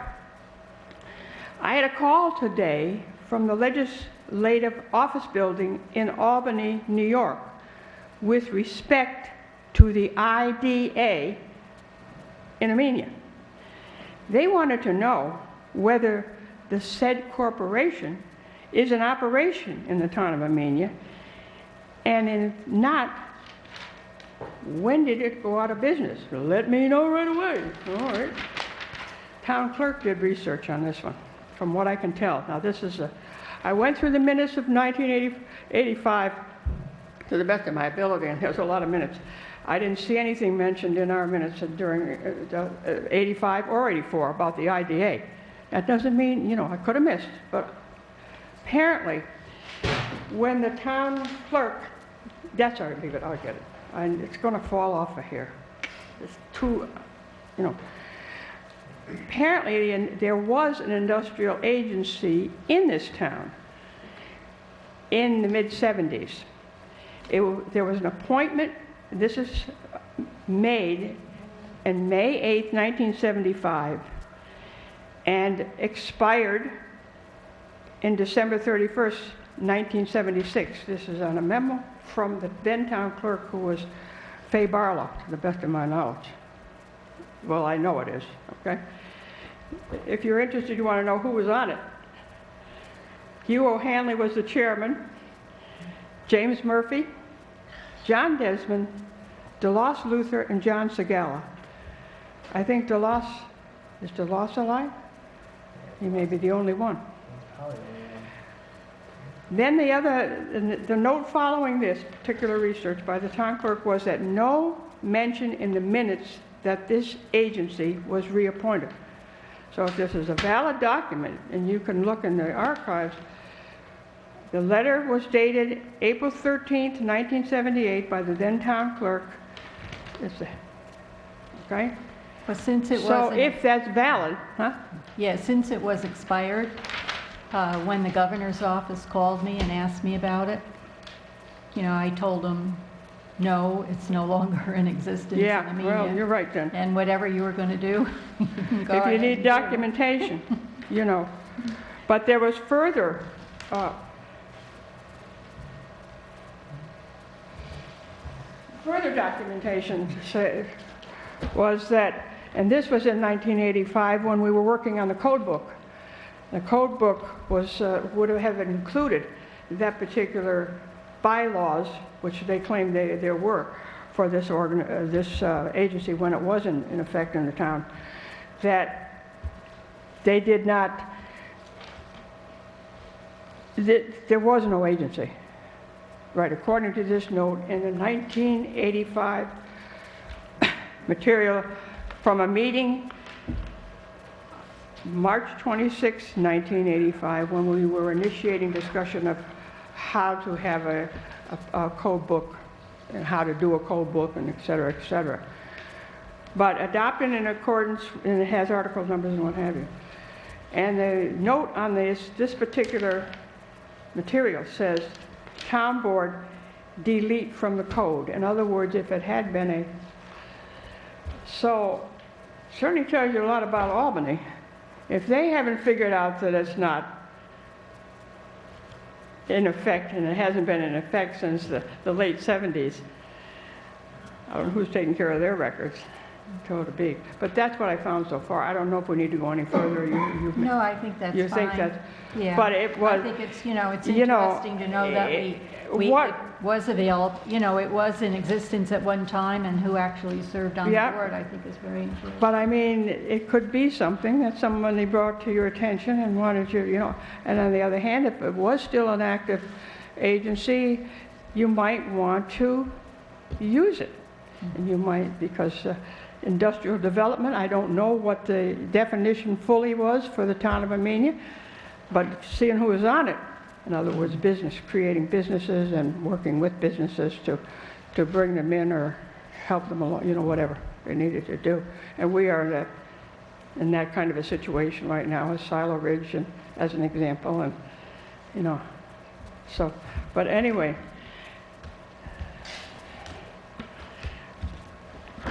I had a call today from the Legislative Office Building in Albany, New York, with respect to the IDA in Amenia. They wanted to know whether the said corporation is in operation in the town of Amenia, and if not, when did it go out of business? Let me know right away. All right. Town clerk did research on this one. from what I can tell. Now, I went through the minutes of 1985 to the best of my ability, and there's a lot of minutes. I didn't see anything mentioned in our minutes during 85 or 84 about the IDA. That doesn't mean, I could have missed, but apparently, when the town clerk, that's all right, leave it, I'll get it. It's going to fall off of here. It's too, Apparently, there was an industrial agency in this town in the mid-70s. There was an appointment, this is made on May 8th, 1975, and expired in December 31st, 1976. This is on a memo from the then town clerk, who was Fay Barlow, to the best of my knowledge. Well, I know it is, okay? If you're interested, you want to know who was on it. Hugh O'Hanley was the chairman, James Murphy, John Desmond, DeLoss Luther, and John Segala. I think is DeLoss alive? He may be the only one. Then the note following this particular research by the town clerk was that no mention in the minutes that this agency was reappointed. So if this is a valid document, and you can look in the archives, the letter was dated April 13th, 1978 by the then town clerk. Okay? But since it So wasn't... if that's valid, huh? Yeah, since it was expired, when the governor's office called me and asked me about it, I told them, no, it's no longer in existence. Yeah, in Amenia, well, you're right then. And whatever you were going to do, you can go If you ahead need and do it. documentation, But there was further documentation was that, and this was in 1985 when we were working on the code book. The code book would have included that particular bylaws, which they claimed there were for this agency when it was in effect in the town, that they did not, there was no agency. Right, according to this note, in the 1985 material from a meeting March 26, 1985, when we were initiating discussion of how to have a code book and how to do a code book and et cetera, et cetera. But adopted in accordance, and it has article numbers and what have you. And the note on this particular material says, town board delete from the code. In other words, if it had been so certainly tells you a lot about Albany. If they haven't figured out that it's not in effect, and it hasn't been in effect since the late 70s, I don't know who's taking care of their records, so to be. But that's what I found so far. I don't know if we need to go any further. No, I think that's fine. You think that's... Yeah. But it was... I think it's, it's interesting to know that it was available, it was in existence at one time, and who actually served on the board, I think is very interesting. But I mean, it could be something that somebody brought to your attention and wanted you, and on the other hand, if it was still an active agency, you might want to use it. And you might, because industrial development, I don't know what the definition fully was for the town of Amenia, but seeing who was on it, in other words, creating businesses and working with businesses to bring them in or help them along, whatever they needed to do. And we are in that kind of a situation right now as Silo Ridge, and as an example, and so. But anyway,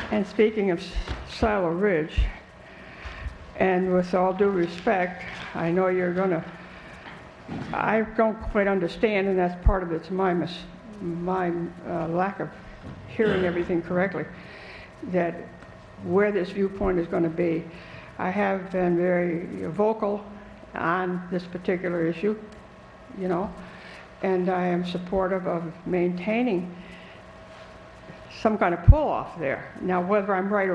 and speaking of Silo Ridge, and with all due respect, I know you're going to. I don't quite understand, and that's part of it's my lack of hearing everything correctly, that where this viewpoint is going to be. I have been very vocal on this particular issue, and I am supportive of maintaining some kind of pull-off there. Now, whether I'm right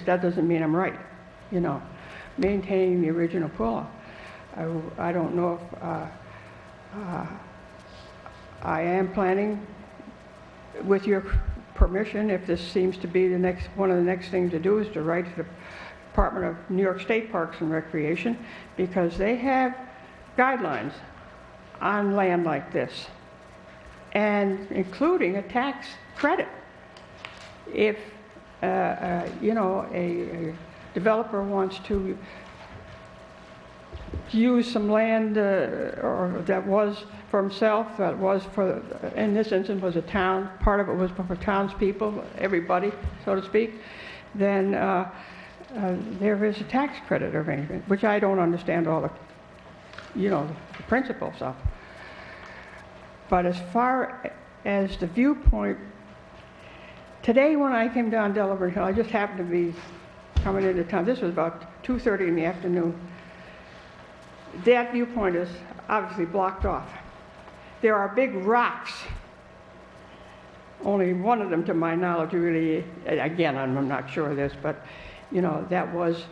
that doesn't mean I'm right, maintaining the original pull-off. I don't know if I am planning, with your permission, if this seems to be one of the next things to do, is to write to the Department of New York State Parks and Recreation, because they have guidelines on land like this, and including a tax credit. If you know, a developer wants to use some land or that was for himself, that was for, in this instance, was a town, part of it was for townspeople, everybody, so to speak, then there is a tax credit or anything, which I don't understand all the, you know, the principles of. But as far as the viewpoint, today when I came down Delaware Hill, I just happened to be coming into town. This was about 2:30 in the afternoon. That viewpoint is obviously blocked off. There are big rocks. Only one of them, to my knowledge, really, again, I'm not sure of this, but, you know, that was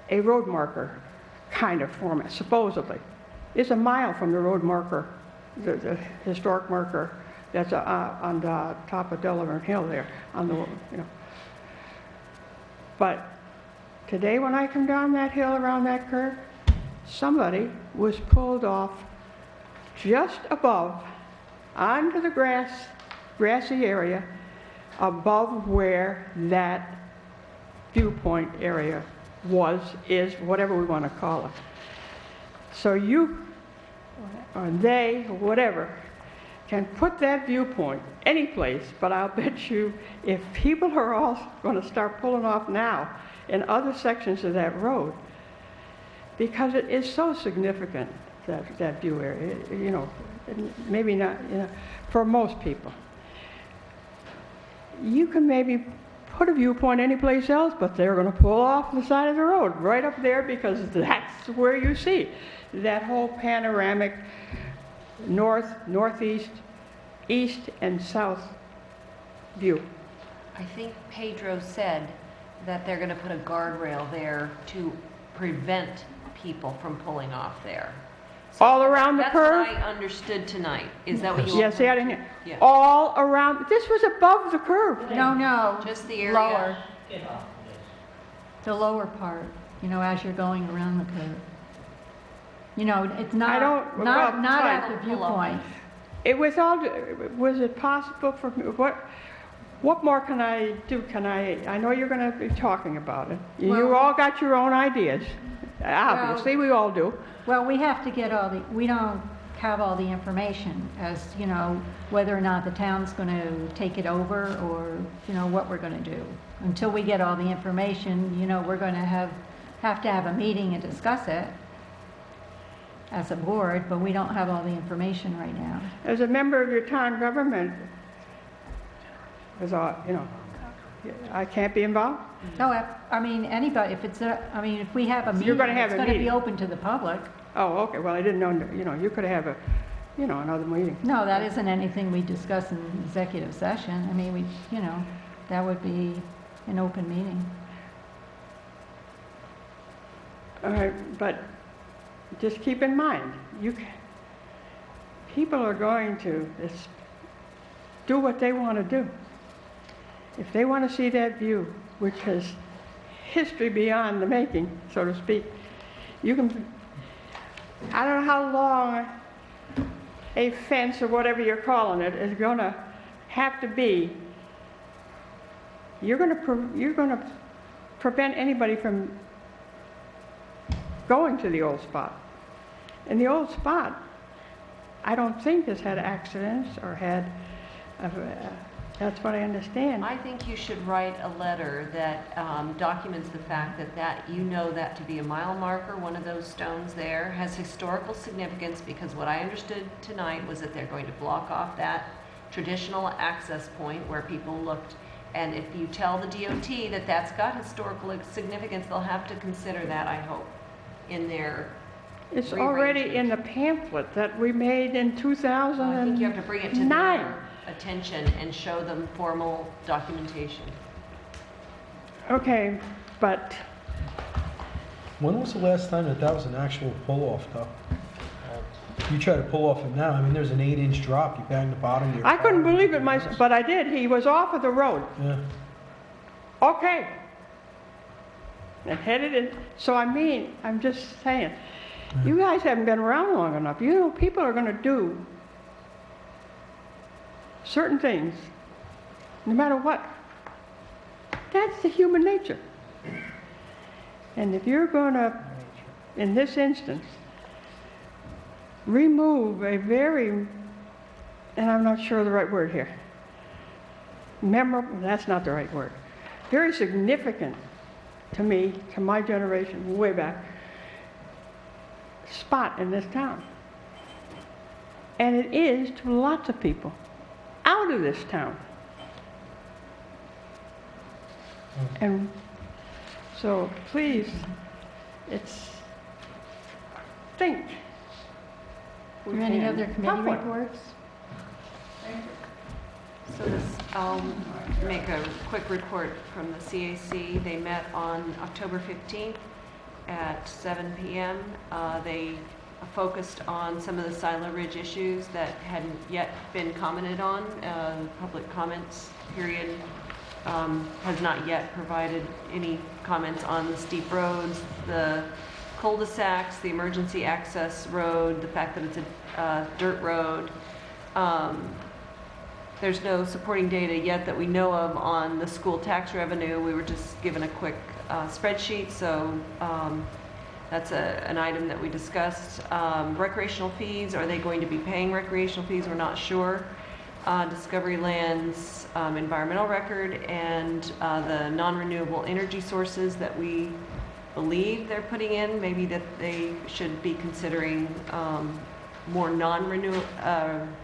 a road marker kind of format, supposedly. It's a mile from the road marker, the historic marker that's on the top of Delaware Hill there, on the, you know. But today when I come down that hill around that curve, somebody was pulled off just above, onto the grassy area, above where that viewpoint area was, is, whatever we want to call it. So you, or they, or whatever, can put that viewpoint any place, but I'll bet you if people are all going to start pulling off now in other sections of that road, because it is so significant, that view area, you know, maybe not, you know, for most people. You can maybe put a viewpoint anyplace else, but they're going to pull off the side of the road, right up there, because that's where you see that whole panoramic north, northeast, east, and south view. I think Pedro said that they're going to put a guardrail there to prevent people from pulling off there. So all around the curve? That's what I understood tonight. Is that what you Yes, see, I didn't hear. Yeah. All around. This was above the curve. No, just the area. lower. The lower part, you know, as you're going around the curve. You know, it's not, not at the viewpoint. It was all, was it possible for me, what more can I do? I know you're going to be talking about it. You all got your own ideas. Obviously, we all do. Well, we have to get we don't have all the information as, you know, whether or not the town's going to take it over or, you know, what we're going to do. Until we get all the information, you know, we're going to have to have a meeting and discuss it as a board, but we don't have all the information right now. As a member of your town government, you know, I can't be involved? No, I mean, anybody, if it's I mean, if we have a meeting, you're going to have it's going to be open to the public. Oh, okay. Well, I didn't know, you know, you could have a, you know, another meeting. No, that isn't anything we discuss in executive session. I mean, you know, that would be an open meeting. All right, but just keep in mind, people are going to do what they want to do. If they want to see that view, which has history beyond the making, so to speak, you can, I don't know how long a fence or whatever you're calling it is going to have to be. You're going to prevent anybody from going to the old spot. And the old spot, I don't think has had accidents or had, that's what I understand. I think you should write a letter that documents the fact that you know that to be a mile marker, one of those stones there, has historical significance, because what I understood tonight was that they're going to block off that traditional access point where people looked. And if you tell the DOT that that's got historical significance, they'll have to consider that, I hope, in their It's already in the pamphlet that we made in 2009. Well, I think you have to bring it to their attention and show them formal documentation. Okay, but When was the last time that was an actual pull-off, though? You try to pull off it now, I mean, there's an 8-inch drop, you bang the bottom of your I car. couldn't believe it myself, but I did. He was off of the road. Yeah. Okay. And headed in. So I mean, I'm just saying, you guys haven't been around long enough. You know, people are going to do certain things, no matter what. That's the human nature. And if you're going to, in this instance, remove a very, and I'm not sure of the right word here, memorable, that's not the right word, very significant to me, to my generation, way back, spot in this town. And it is to lots of people out of this town. And so please, think. Are there any other committee Popcorn. reports? So I'll make a quick report from the CAC. They met on October 15th at 7 p.m. They focused on some of the Silo Ridge issues that hadn't yet been commented on. The public comments period has not yet provided any comments on the steep roads, the cul-de-sacs, the emergency access road, the fact that it's a dirt road. There's no supporting data yet that we know of on the school tax revenue. We were just given a quick spreadsheet, so that's an item that we discussed. Recreational fees, are they going to be paying recreational fees? We're not sure. Discovery Land's environmental record and the non-renewable energy sources that we believe they're putting in, maybe that they should be considering more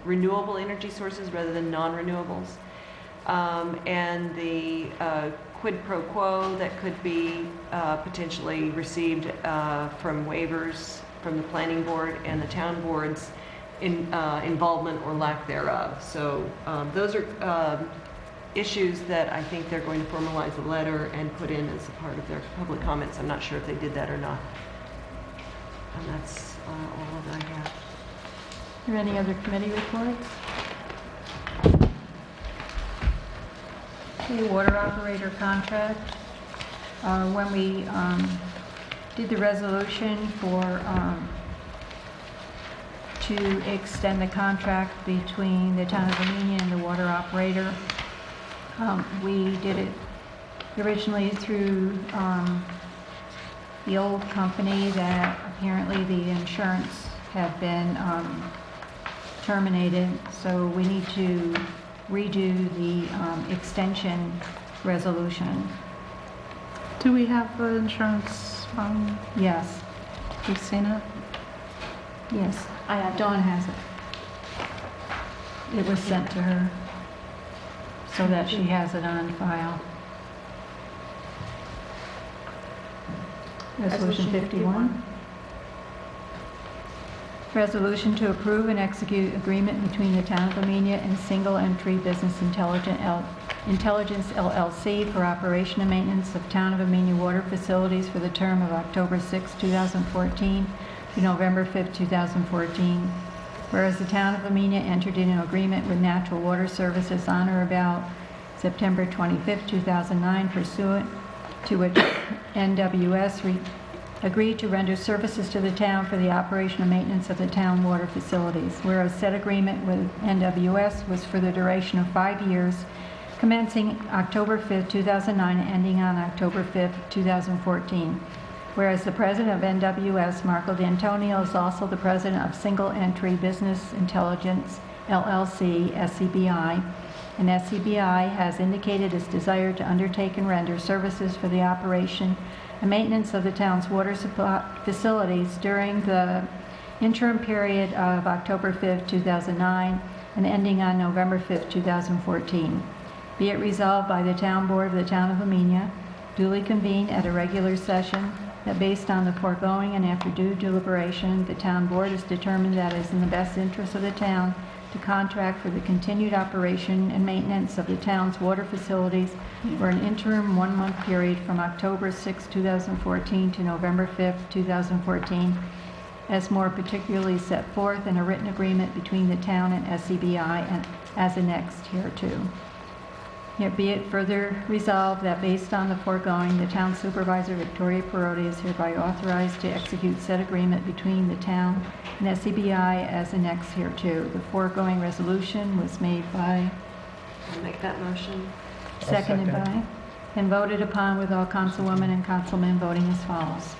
renewable energy sources rather than non-renewables. And the quid pro quo that could be potentially received from waivers from the planning board and the town boards in involvement or lack thereof. So those are issues that I think they're going to formalize a letter and put in as a part of their public comments. I'm not sure if they did that or not. And that's all that I have. Are there any other committee reports? Okay, water operator contract. When we did the resolution for to extend the contract between the town of Amenia and the water operator, we did it originally through the old company that apparently the insurance had been terminated, so we need to redo the extension resolution. Do we have the insurance? Yes. You've seen it? Yes. Dawn has it. It was sent to her so that she has it on file. Resolution 51. Resolution to approve and execute agreement between the town of Amenia and Single Entry Business Intelligence LLC for operation and maintenance of town of Amenia water facilities for the term of October 6, 2014 to November 5, 2014. Whereas the town of Amenia entered into an agreement with Natural Water Services on or about September 25, 2009, pursuant to which NWS agreed to render services to the town for the operation and maintenance of the town water facilities. Whereas said agreement with NWS was for the duration of 5 years, commencing October 5, 2009, and ending on October 5, 2014. Whereas the president of NWS, Marco D'Antonio, is also the president of Single Entry Business Intelligence LLC, SCBI, and SCBI has indicated its desire to undertake and render services for the operation and maintenance of the town's water supply facilities during the interim period of October 5, 2009 and ending on November 5, 2014. Be it resolved by the Town Board of the Town of Amenia, duly convened at a regular session, that based on the foregoing and after due deliberation, the Town Board has determined that it is in the best interest of the town to contract for the continued operation and maintenance of the town's water facilities for an interim one-month period from October 6, 2014 to November 5, 2014, as more particularly set forth in a written agreement between the town and SCBI and as annexed hereto. Yet be it further resolved that based on the foregoing, the town supervisor, Victoria Perotti, is hereby authorized to execute said agreement between the town and SCBI as annexed hereto. The foregoing resolution was made by, I'll make that motion. seconded by, and voted upon with all councilwomen and councilmen voting as follows.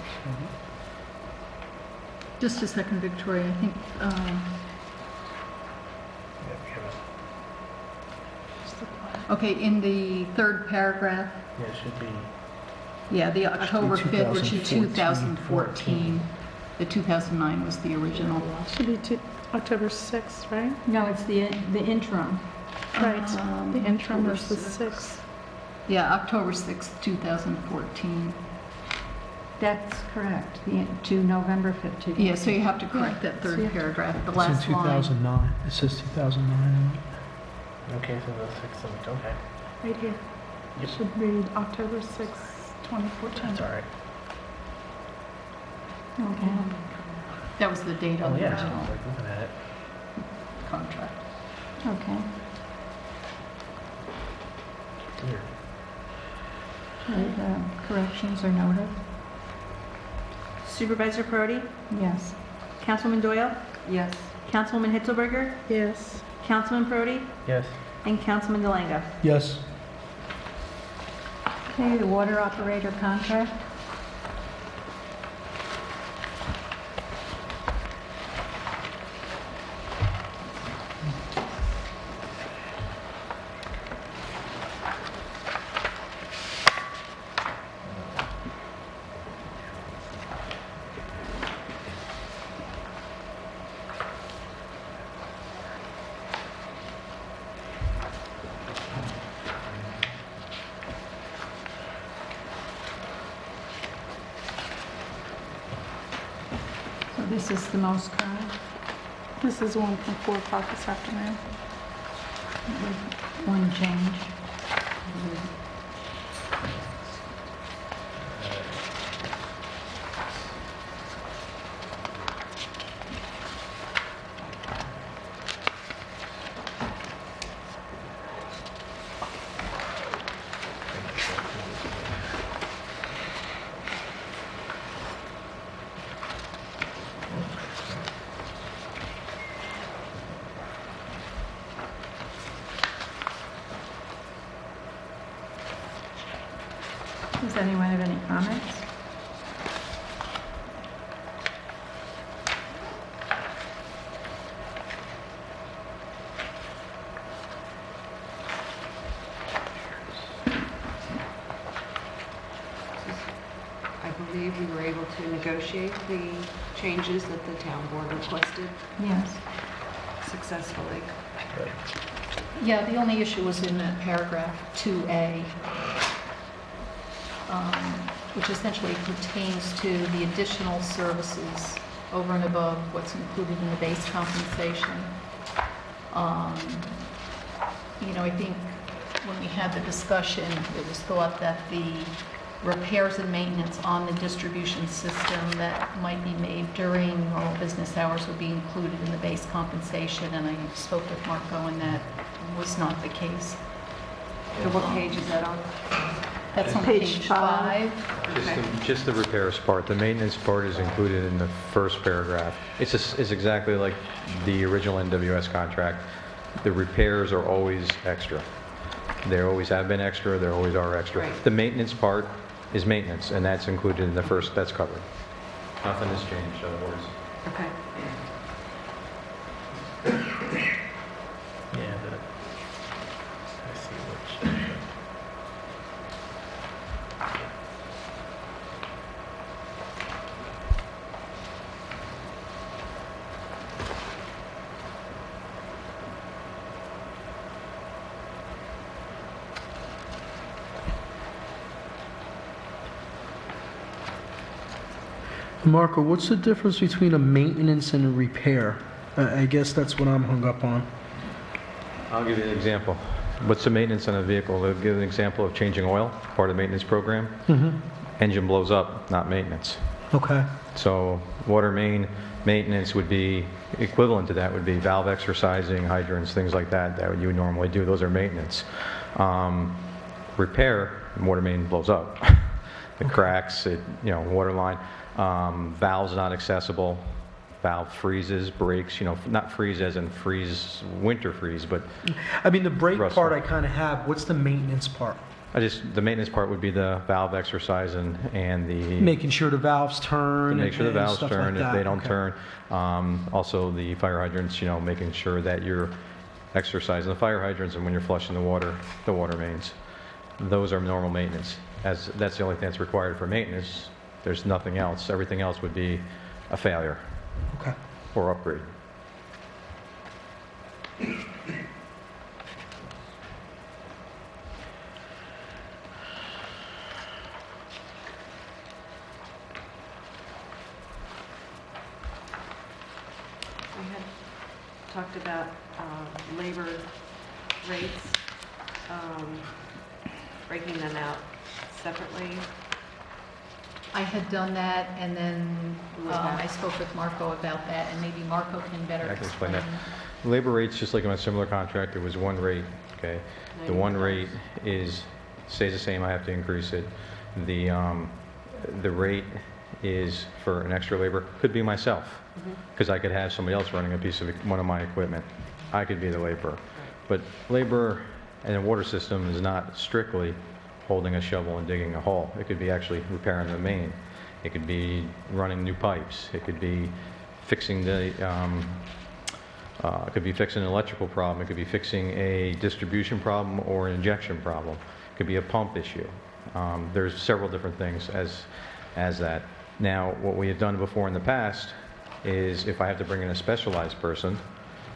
Just a second, Victoria. I think, okay, in the third paragraph, Yeah, it should be. yeah, the October 5th, which is 2014. 2014. The 2009 was the original. Should be October 6th, right? No, it's the interim. Right. The interim October is the 6th. 6th. Yeah, October 6th, 2014. That's correct, to November 5th. Yeah, so you have to correct that third paragraph, the It's last in line. 2009. It says 2009. Okay, so the 6th of it, okay. Right here. It should read October 6th, 2014. That's all right. Okay. That was the date on Oh, the yeah, original I was like looking at it. contract. Okay. Weird. Okay, the corrections are noted. Supervisor Perotti? Yes. Councilwoman Doyle? Yes. Councilwoman Hitzelberger? Yes. Councilman Perotti? Yes. And Councilman Delango? Yes. Okay, the water operator contract. So this is the most current. This is one from 4 o'clock this afternoon. One change. Does anyone have any comments? I believe we were able to negotiate the changes that the town board requested Yes. successfully. Yeah, the only issue was in that paragraph 2A, which essentially pertains to the additional services over and above what's included in the base compensation. You know, I think when we had the discussion, it was thought that the repairs and maintenance on the distribution system that might be made during normal business hours would be included in the base compensation, and I spoke with Marco, and that was not the case. So what page is that on? That's on Page page 5. 5. Just the repairs part. The maintenance part is included in the first paragraph. It's exactly like the original NWS contract. The repairs are always extra. They always have been extra, they always are extra. Right. The maintenance part is maintenance, and that's included in the first, that's covered. Nothing has changed, in other words. Okay. Yeah, I see which. Marco, what's the difference between a maintenance and a repair? I guess that's what I'm hung up on. I'll give you an example. What's the maintenance on a vehicle? They'll give an example of changing oil, part of the maintenance program. Engine blows up, not maintenance. Okay. So water main maintenance would be equivalent to that, would be valve exercising, hydrants, things like that you would normally do. Those are maintenance. Repair, water main blows up. It cracks, water line. Valve's not accessible. Valve freezes, breaks, not freeze as in freeze, winter freeze, but... I mean, the brake rust. part I kind of have. What's the maintenance part? The maintenance part would be the valve exercise and the... Making sure the valves turn. To make sure the and valves stuff turn, like if that. they don't Okay. turn. Also the fire hydrants, making sure that you're exercising the fire hydrants and when you're flushing the water mains. Those are normal maintenance. That's the only thing that's required for maintenance. There's nothing else. Everything else would be a failure. Okay. Or upgrade. We had talked about labor rates, breaking them out separately. I had done that, and then I spoke with Marco about that, and maybe Marco can better I can explain that. explain. Labor rates, just like on a similar contract, there was one rate, okay? The one rate stays the same, I have to increase it. The rate is for an extra labor, could be myself, because I could have somebody else running a piece of one of my equipment. I could be the laborer. But labor in a water system is not strictly holding a shovel and digging a hole. It could be actually repairing the main. It could be running new pipes. It could be fixing it could be fixing an electrical problem. It could be fixing a distribution problem or an injection problem. It could be a pump issue. There's several different things as that. Now, what we have done before in the past is if I have to bring in a specialized person,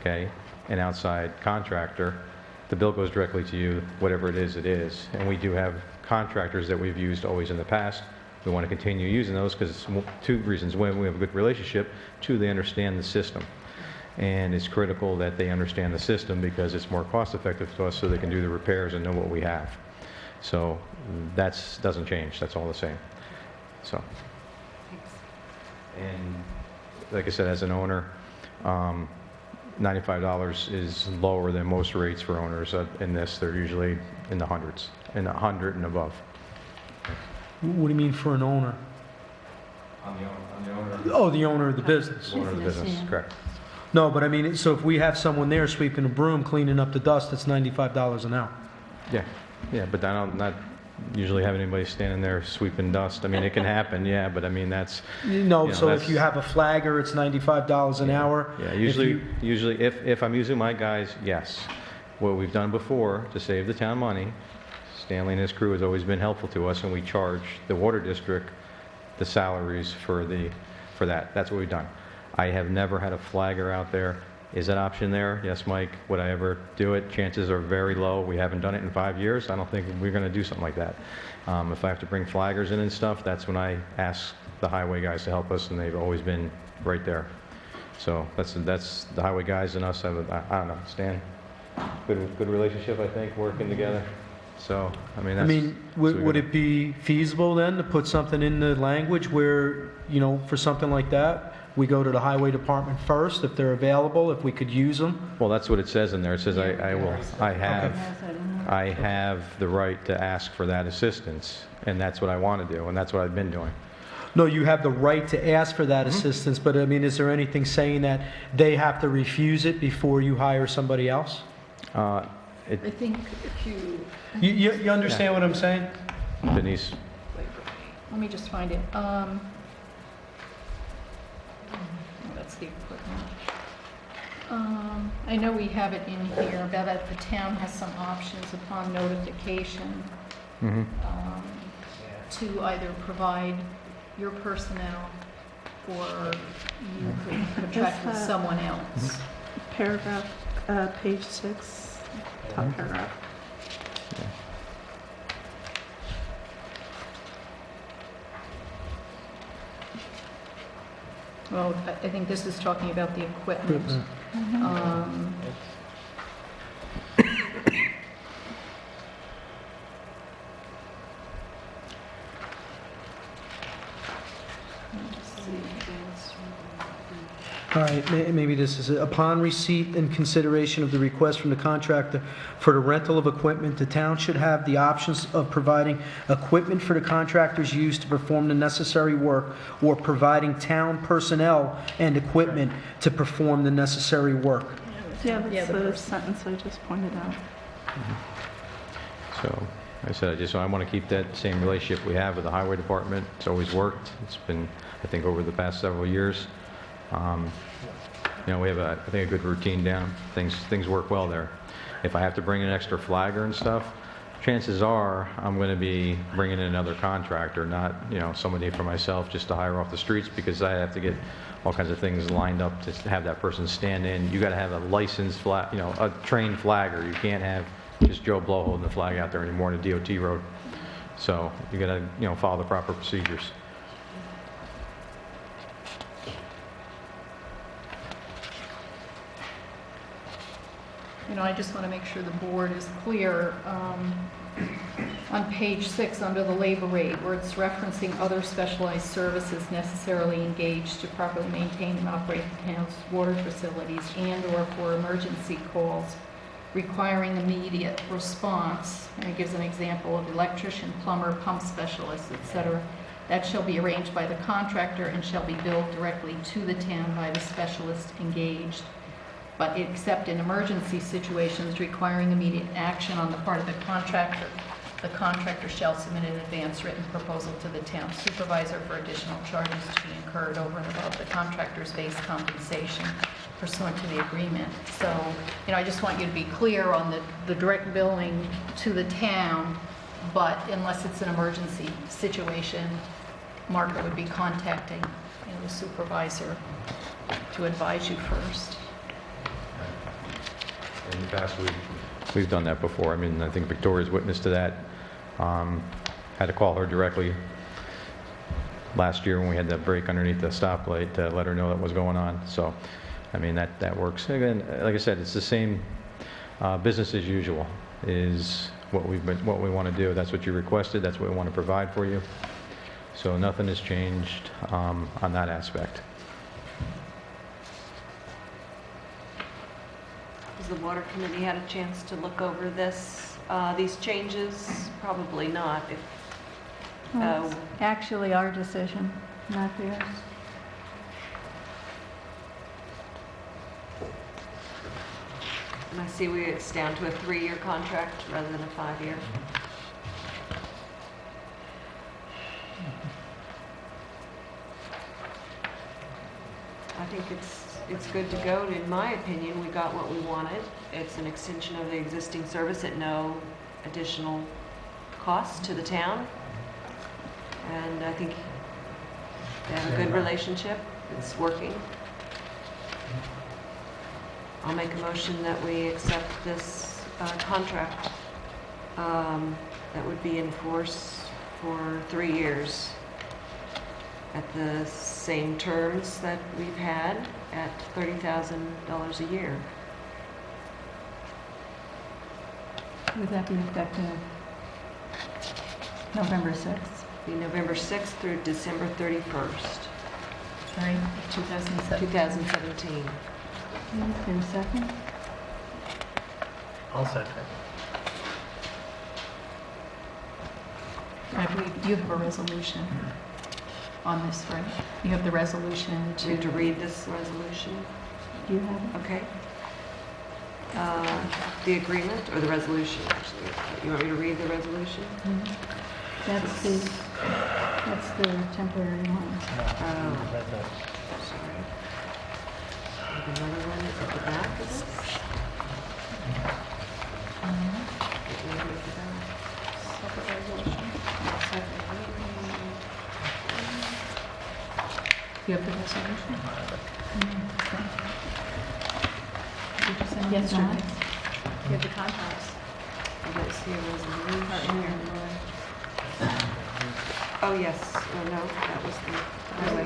okay, an outside contractor, the bill goes directly to you, whatever it is, it is. And we do have contractors that we've used always in the past. We want to continue using those because two reasons. One, we have a good relationship. Two, they understand the system. And it's critical that they understand the system because it's more cost effective to us so they can do the repairs and know what we have. So that doesn't change. That's all the same. So. And like I said, as an owner, $95 is lower than most rates for owners in this. They're usually in the hundreds, in the 100 and above. What do you mean for an owner? On the owner. Oh, the owner of the business. The owner of the business, correct. No, but I mean, so if we have someone there sweeping a broom, cleaning up the dust, it's $95 an hour. Yeah, but I don't not usually have anybody standing there sweeping dust. I mean, it can happen, yeah, but I mean that's. No, so if you have a flagger, it's $95 an hour. Yeah, usually if I'm using my guys, yes. What we've done before to save the town money, Stanley and his crew has always been helpful to us, and we charge the water district the salaries for that. That's what we've done. I have never had a flagger out there. Is that option there? Yes, Mike. Would I ever do it? Chances are very low. We haven't done it in 5 years. I don't think we're going to do something like that. If I have to bring flaggers in and stuff, that's when I ask the highway guys to help us, and they've always been right there. So that's the highway guys and us have I don't know, Stan, good relationship, I think, working together. So, I mean, would it be feasible then to put something in the language where, for something like that, we go to the highway department first if they're available, if we could use them? Well, that's what it says in there. It says I have the right to ask for that assistance, and that's what I want to do, and that's what I've been doing. No, you have the right to ask for that assistance, but I mean, is there anything saying that they have to refuse it before you hire somebody else? I think if you... You understand what I'm saying? Denise. Let me just find it. That's the equipment. I know we have it in here, that the town has some options upon notification to either provide your personnel or you could contract with someone else. Paragraph, page 6, top paragraph. Well, I think this is talking about the equipment. All right, maybe this is it. Upon receipt and consideration of the request from the contractor for the rental of equipment, the town should have the options of providing equipment for the contractor's use to perform the necessary work, or providing town personnel and equipment to perform the necessary work. Yeah, that's the sentence I just pointed out. So, like I said, I want to keep that same relationship we have with the highway department. It's always worked. It's been, I think, over the past several years. We have, I think, a good routine down. Things work well there. If I have to bring in an extra flagger and stuff, chances are I'm going to be bringing in another contractor, not, somebody for myself just to hire off the streets, because I have to get all kinds of things lined up to have that person stand in. You got to have a licensed a trained flagger. You can't have just Joe Blow holding the flag out there anymore on a DOT road. So you got to, follow the proper procedures. I just want to make sure the board is clear on page 6 under the labor rate, where it's referencing other specialized services necessarily engaged to properly maintain and operate the town's water facilities and/or for emergency calls requiring immediate response. And it gives an example of electrician, plumber, pump specialist, etc. That shall be arranged by the contractor and shall be billed directly to the town by the specialist engaged. But except in emergency situations requiring immediate action on the part of the contractor shall submit an advance written proposal to the town supervisor for additional charges to be incurred over and above the contractor's base compensation pursuant to the agreement. So, I just want you to be clear on the direct billing to the town, but unless it's an emergency situation, Margaret would be contacting the supervisor to advise you first. In the past, we've done that before. I think Victoria's witness to that. Had to call her directly last year when we had that break underneath the stoplight to let her know that was going on. So, that works. Again, like I said, it's the same business as usual is what we want to do. That's what you requested. That's what we want to provide for you. So nothing has changed on that aspect. Has the water committee had a chance to look over these changes? Probably not. Well, it's actually our decision, not theirs. And I see it's down to a 3-year contract rather than a 5-year. I think it's good to go. In my opinion, we got what we wanted. It's an extension of the existing service at no additional cost to the town. And I think they have a good relationship. It's working. I'll make a motion that we accept this contract that would be in force for 3 years at the same terms that we've had at $30,000 a year. Would that be effective November 6th? Be November 6th through December 31st. Sorry, 2017. 2017. Is there a second? I'll second. I believe you have a resolution on this, right? You have the resolution To read this resolution? Do you have it? Okay. The agreement or the resolution, actually? You want me to read the resolution? That's the temporary one. Sorry. Another one at the back of this? Separate resolution. You have the resolution? Did you send it Yesterday. back? You have the contracts. I don't see a resolution here. Oh, yes. Oh, no, that was the highway.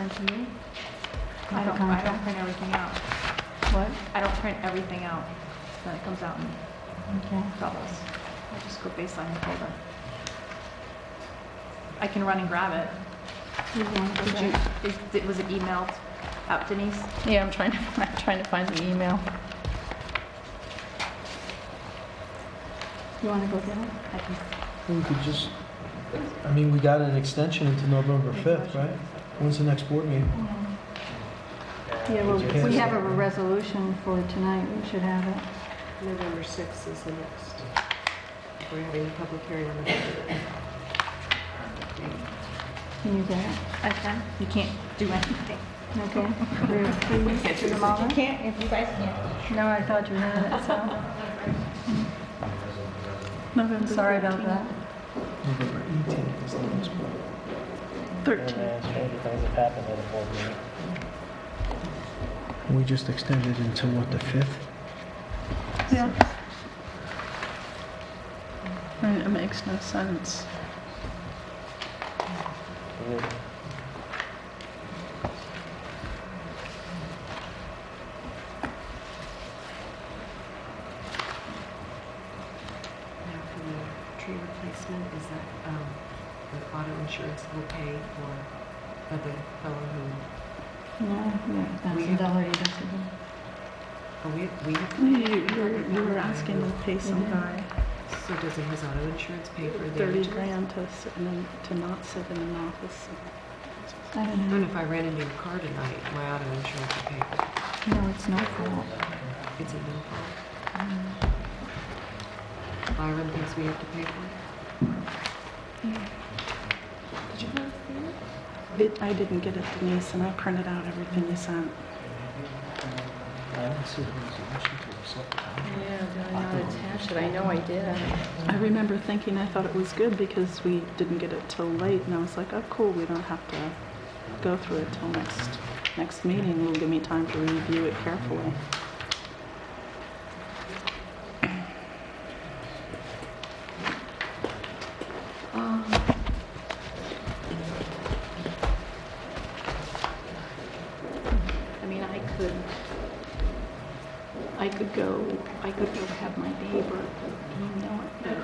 sent to you? I The don't contract? print everything out. What? I don't print everything out. Then it comes out in Okay. bubbles. I just go baseline and folder. I can run and grab it. Was it emailed out, Denise? Yeah, I'm trying to find the email. You want to go get it? I can. We could just, I mean, we got an extension into November 5th, right? When's the next board meeting? Yeah, well, we have a resolution for tonight. We should have it. November 6th is the next. We're having a public hearing on the budget. Can you get it? I can. You can't do anything. Okay. Please, can't do to the this. moment. You can't, if you guys can't. No, I thought you had it, so. November Sorry about 13th. that. November 18th is the next board. 13th. We just extended until what, the 5th? Yeah. And it makes no sense. Now for the tree replacement, is that the auto insurance will pay for the fellow who, No, yeah, that's We- a dollar deductible. oh, we have to You were asking to pay some guy So doesn't his auto insurance pay for the 30 damages? grand to sit to not sit in an office. I don't And know. if I ran into your car tonight, my auto insurance would pay for it. No, it's no fault. It's a no fault. Byron thinks we have to pay for it? Did you guys see it? I didn't get it, Denise, and I printed out everything you sent. I didn't see the resolution to accept the contract. Yeah, did I not attach it? I know I did. I remember thinking I thought it was good because we didn't get it till late, and I was like, oh, cool, we don't have to go through it till next meeting. It'll give me time to review it carefully. I mean, I could go have my neighbor email it. but-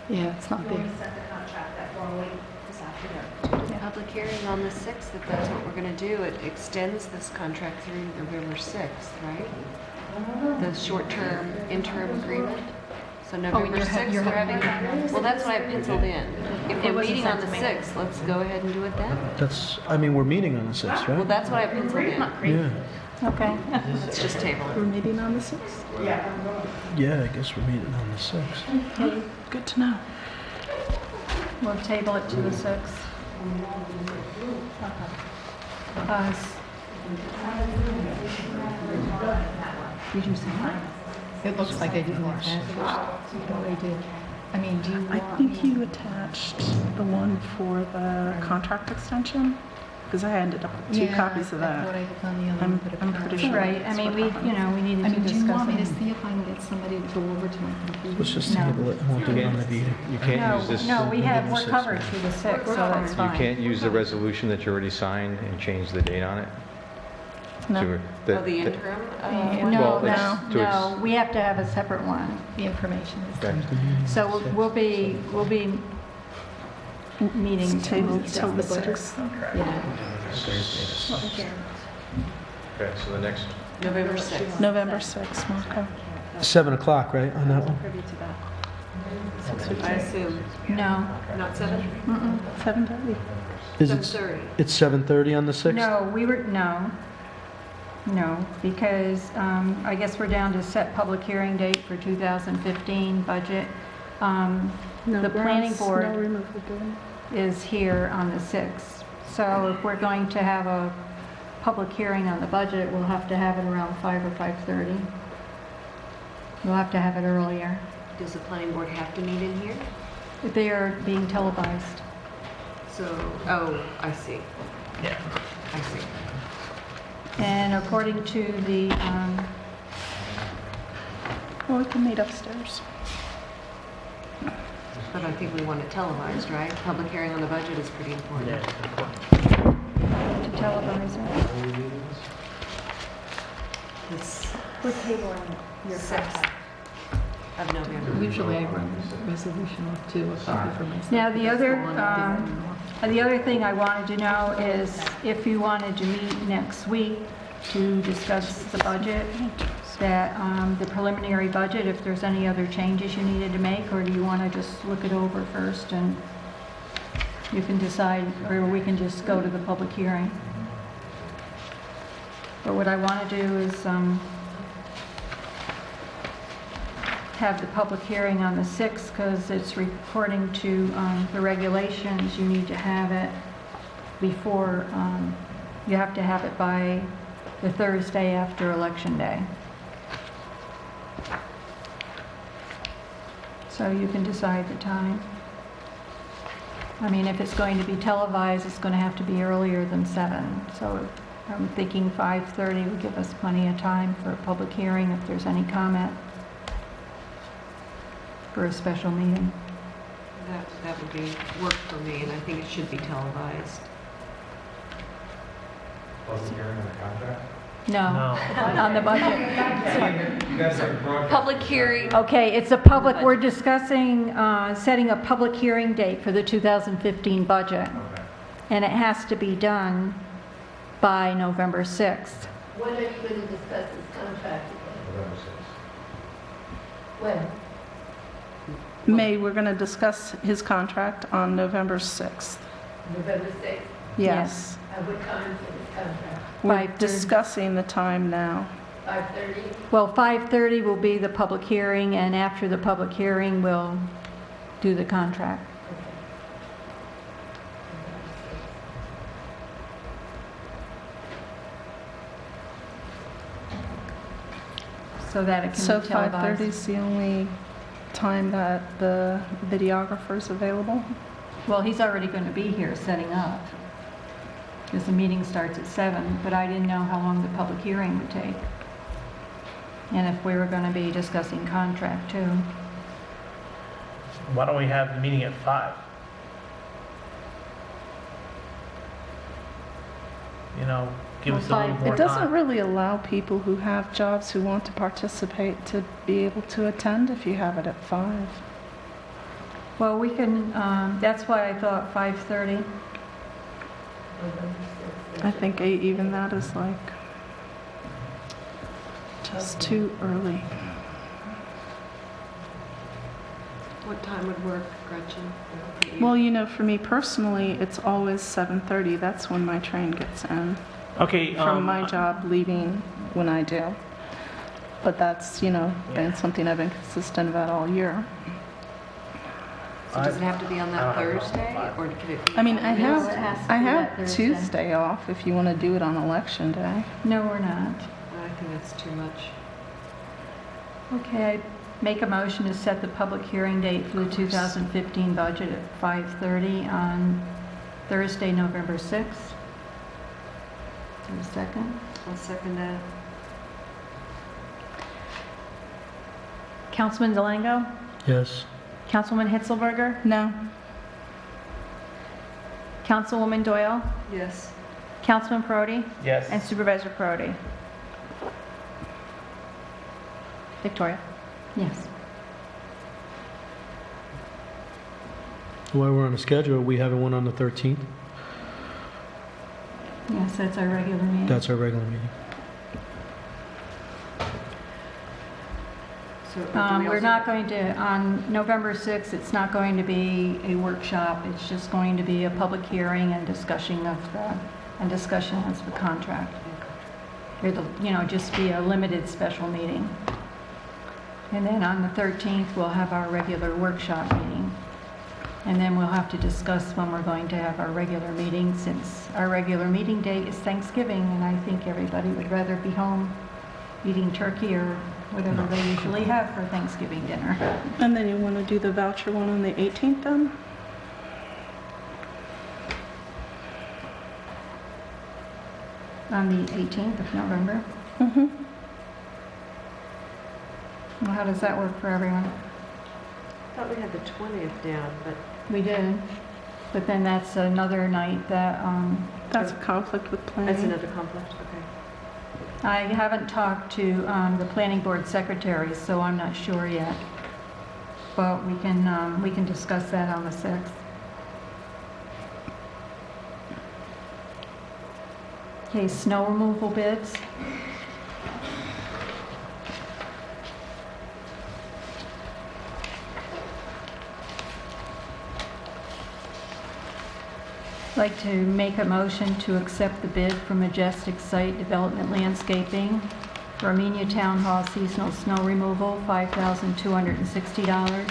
Yeah, it's not there. Public hearing on the 6th, if that's what we're going to do. It extends this contract through November 6th, right? The short-term interim agreement. So November you're 6th, we're having, well, that's what I penciled in. If we're wasn't meeting on sent the to me. 6th, let's go ahead and do it then. That's, I mean, we're meeting on the 6th, Well, right? that's what I penciled in. Yeah. Okay. Let's just table We're it. meeting on the 6th? Yeah, I guess we're meeting on the 6th. Okay, good to know. We'll table it to the 6th. Did you sign it? It looks like I didn't attach it. Oh, I did. I mean, do you I want think me? you attached the one for the contract extension, because I ended up with two Yeah, copies of I thought that. I put on the other I'm one, but I'm apparently- pretty sure. Right, I that's mean, what we happened. needed I to mean, do you discuss want me to it. see if I can get somebody to go over to my computer? Let's just No. table it and we'll do it on the meeting. You can't use this, No, we're November covered 6th. through the 6th, so that's you fine. can't use the resolution that you already signed and change the date on it? No. To- Oh, the interim? one? No, Well, no, it's to no, we have to have a separate one. The information is Okay. So we'll be meeting It's tabled to till the the budget. 6th. Yeah. Okay, so the next, November 6th. November 6th, Marco. 7 o'clock, right, on that one? I assume. No. Not 7? 7:30. Is it? 7:30. It's 7:30 on the 6th? No, because I guess we're down to set public hearing date for 2015 budget. No The planning grants, board No removal given. is here on the 6th. So if we're going to have a public hearing on the budget, we'll have to have it around 5 or 5:30. We'll have to have it earlier. Does the planning board have to meet in here? They are being televised. So, oh, I see. Yeah. I see. And according to the, Well, we can meet upstairs. But I think we want it televised, right? Public hearing on the budget is pretty important. televise it. We're tabling your 6th of November. Usually I run resolution off too, a copy for myself. Now, the other thing I wanted to know is if you wanted to meet next week to discuss the budget, that the preliminary budget, if there's any other changes you needed to make, or do you want to just look it over first and you can decide, or we can just go to the public hearing? But what I want to do is have the public hearing on the 6th, because it's according to the regulations, you need to have it before, you have to have it by the Thursday after Election Day. So you can decide the time. I mean, if it's going to be televised, it's going to have to be earlier than 7. So I'm thinking 5:30 would give us plenty of time for a public hearing if there's any comment for a special meeting. That would be work for me, and I think it should be televised. Public hearing on the contract? No, on the budget. You guys have broadcast. Public hearing. Okay, it's a public, we're discussing setting a public hearing date for the 2015 budget. Okay. And it has to be done by November 6th. When are you going to discuss this contract? November 6th. When? May, we're going to discuss his contract on November 6th. November 6th? Yes. At what time for this contract? We're 5:30. discussing the time now. 5:30? Well, 5:30 will be the public hearing, and after the public hearing, we'll do the contract. So that it can So be televised. 5:30 is the only time that the videographer's available? Well, he's already going to be here setting up, because the meeting starts at 7, but I didn't know how long the public hearing would take. And if we were going to be discussing contract too. Why don't we have the meeting at 5? You know, give us a little more It doesn't time. really allow people who have jobs who want to participate to be able to attend if you have it at 5. Well, we can, that's why I thought 5:30. I think even that is like just too early. What time would work, Gretchen? Well, you know, for me personally, it's always 7:30. That's when my train gets in. Okay. From my job leaving when I do. But that's, you know, been something I've been consistent about all year. So does it have to be on that Thursday, or can it be? I mean, I Yes, it has have, to I be that have Thursday. Tuesday off if you want to do it on election day. No, we're not. I think that's too much. Okay, I make a motion to set the public hearing date for the 2015 budget at 5:30 on Thursday, November 6th. Is there a second? I'll second that. Councilman Delango? Yes. Councilwoman Hitzelberger? No. Councilwoman Doyle? Yes. Councilman Perotti? Yes. And Supervisor Perotti? Victoria? Yes. While we're on the schedule, we have one on the 13th. Yes, that's our regular meeting. That's our regular meeting. So We're not going to, on November 6th, it's not going to be a workshop. It's just going to be a public hearing and discussion of the contract. It'll, just be a limited special meeting. And then on the 13th, we'll have our regular workshop meeting. And then we'll have to discuss when we're going to have our regular meeting, since our regular meeting date is Thanksgiving, and I think everybody would rather be home eating turkey or whatever they usually have for Thanksgiving dinner. And then you want to do the voucher one on the 18th then? On the 18th of November? Mm-hmm. Well, how does that work for everyone? I thought we had the 20th down, but We did, but then that's another night that That's a conflict with planning. That's another conflict, okay. I haven't talked to the planning board secretary, so I'm not sure yet. But we can discuss that on the 6th. Okay, snow removal bids. I'd like to make a motion to accept the bid from Majestic Site Development Landscaping for Amenia Town Hall seasonal snow removal, $5,260.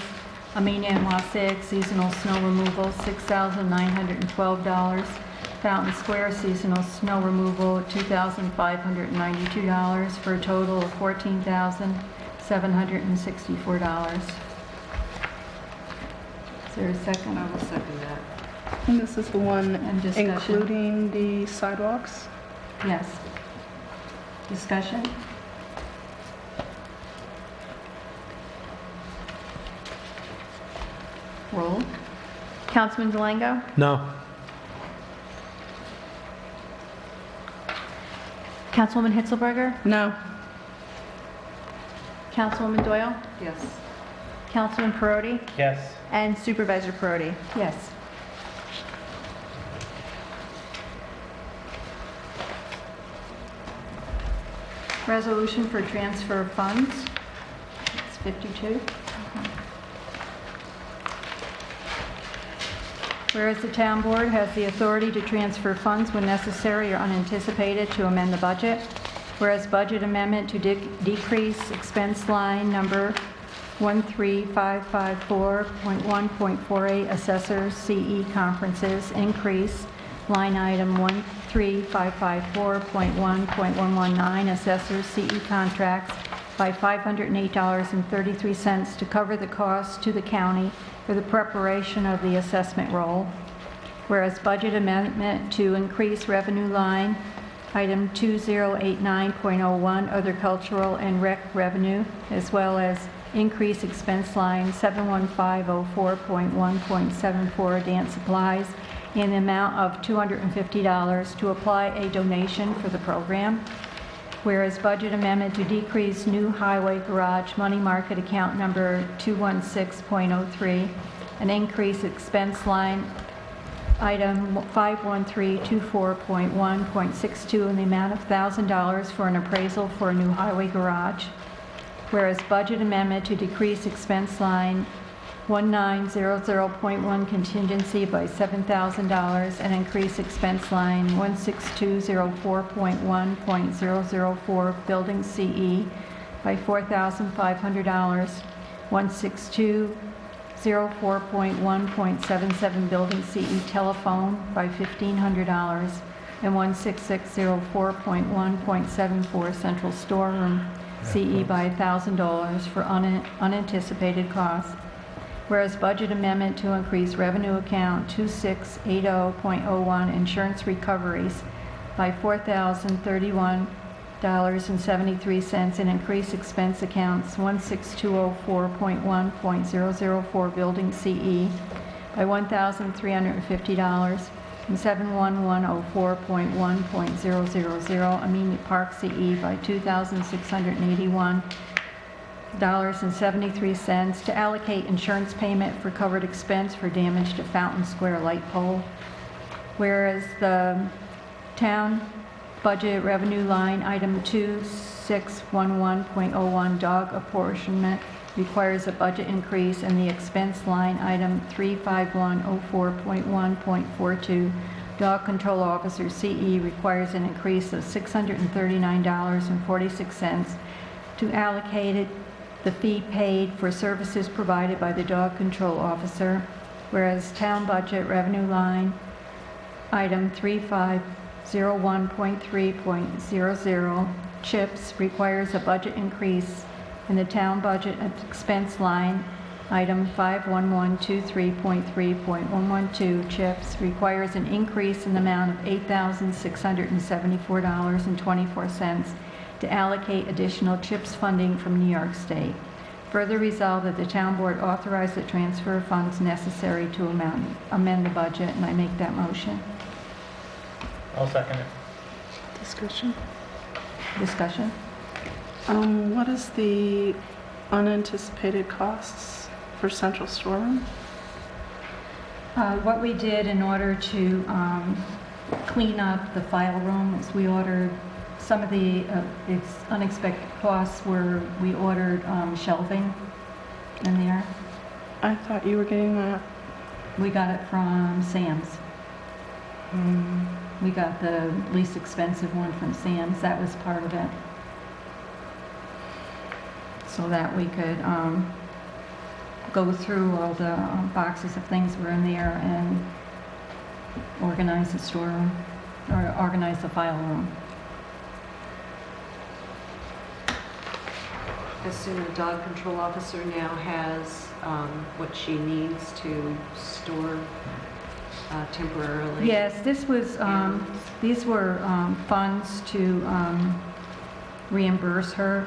Amenia and Wassaic seasonal snow removal, $6,912. Fountain Square seasonal snow removal, $2,592 for a total of $14,764. Is there a second? I will second that. And this is the one And discussion. including the sidewalks? Yes. Discussion? Roll. Councilman Delango? No. Councilwoman Hitzelberger? No. Councilwoman Doyle? Yes. Councilman Perotti? Yes. And Supervisor Perotti? Yes. Resolution for transfer of funds. It's 52. Whereas the town board has the authority to transfer funds when necessary or unanticipated to amend the budget. Whereas budget amendment to decrease expense line number 13554.1.48 assessors CE conferences, increase line item 13554.1.119 assessors CE contracts by $508.33 to cover the cost to the county for the preparation of the assessment roll. Whereas budget amendment to increase revenue line item 2089.01 other cultural and rec revenue, as well as increase expense line 71504.1.74 dance supplies in the amount of $250 to apply a donation for the program. Whereas budget amendment to decrease new highway garage money market account number 216.03 and increase expense line item 51324.1.62 in the amount of $1,000 for an appraisal for a new highway garage. Whereas budget amendment to decrease expense line 1900.1 contingency by $7,000 and increase expense line 16204.1.004 building CE by $4,500, 16204.1.77 building CE telephone by $1,500, and 16604.1.74 central storeroom CE by $1,000 for unanticipated costs. Whereas budget amendment to increase revenue account 2680.01 insurance recoveries by $4,031.73 and increase expense accounts 16204.1.004 building CE by $1,350 and 71104.1.000 Amenia Park CE by $2,681.73 to allocate insurance payment for covered expense for damage to Fountain Square light pole. Whereas the town budget revenue line item 2611.01 dog apportionment requires a budget increase, and the expense line item 35104.1.42 dog control officer CE requires an increase of $639.46 to allocate the fee paid for services provided by the dog control officer. Whereas town budget revenue line item 3501.3.00 chips requires a budget increase, and the town budget expense line item 51123.3.112 chips requires an increase in the amount of $8,674.24 to allocate additional CHIPS funding from New York State. Further resolved that the town board authorize the transfer of funds necessary to amend the budget, and I make that motion. I'll second it. Discussion. Discussion? What is the unanticipated costs for central storeroom? What we did in order to clean up the file room is we ordered some of the unexpected costs were we ordered shelving in there. I thought you were getting that. We got it from Sam's. We got the least expensive one from Sam's. That was part of it. So that we could go through all the boxes of things that were in there and organize the storeroom, or organize the file room. I assume the dog control officer now has what she needs to store temporarily? Yes, this was, these were funds to reimburse her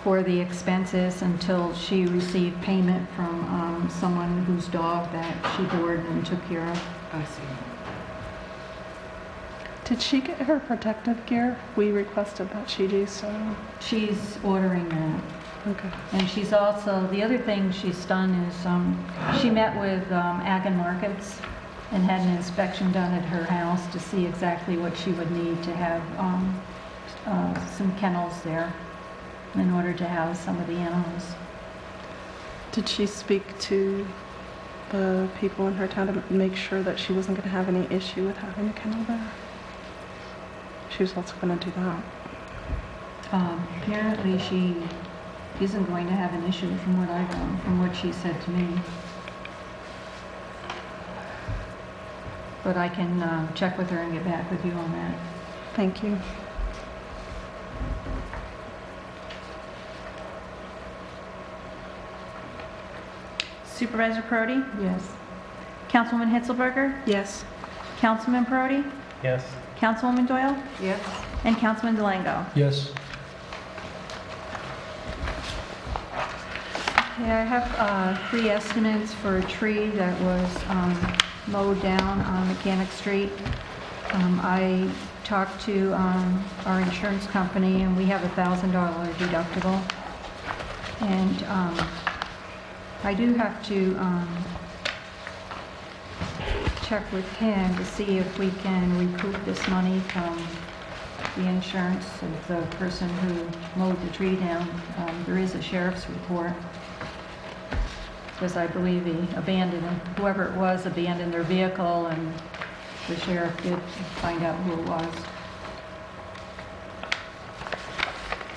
for the expenses until she received payment from someone whose dog that she boarded and took care of. I see. Did she get her protective gear? We requested that she do so. She's ordering that. Okay. And she's also, the other thing she's done is she met with Ag and Markets and had an inspection done at her house to see exactly what she would need to have some kennels there in order to house some of the animals. Did she speak to the people in her town to make sure that she wasn't going to have any issue with having a kennel there? She was also going to do that. Apparently she isn't going to have an issue from what I know, from what she said to me. But I can check with her and get back with you on that. Thank you. Supervisor Perotti? Yes. Councilwoman Hitzelberger? Yes. Councilman Perotti? Yes. Councilwoman Doyle? Yes. And Councilman Delango? Yes. Okay, I have 3 estimates for a tree that was mowed down on Mechanic Street. I talked to our insurance company, and we have a $1,000 deductible. And I do have to check with him to see if we can recoup this money from the insurance of the person who mowed the tree down. There is a sheriff's report, because I believe he abandoned, whoever it was abandoned their vehicle, and the sheriff did find out who it was.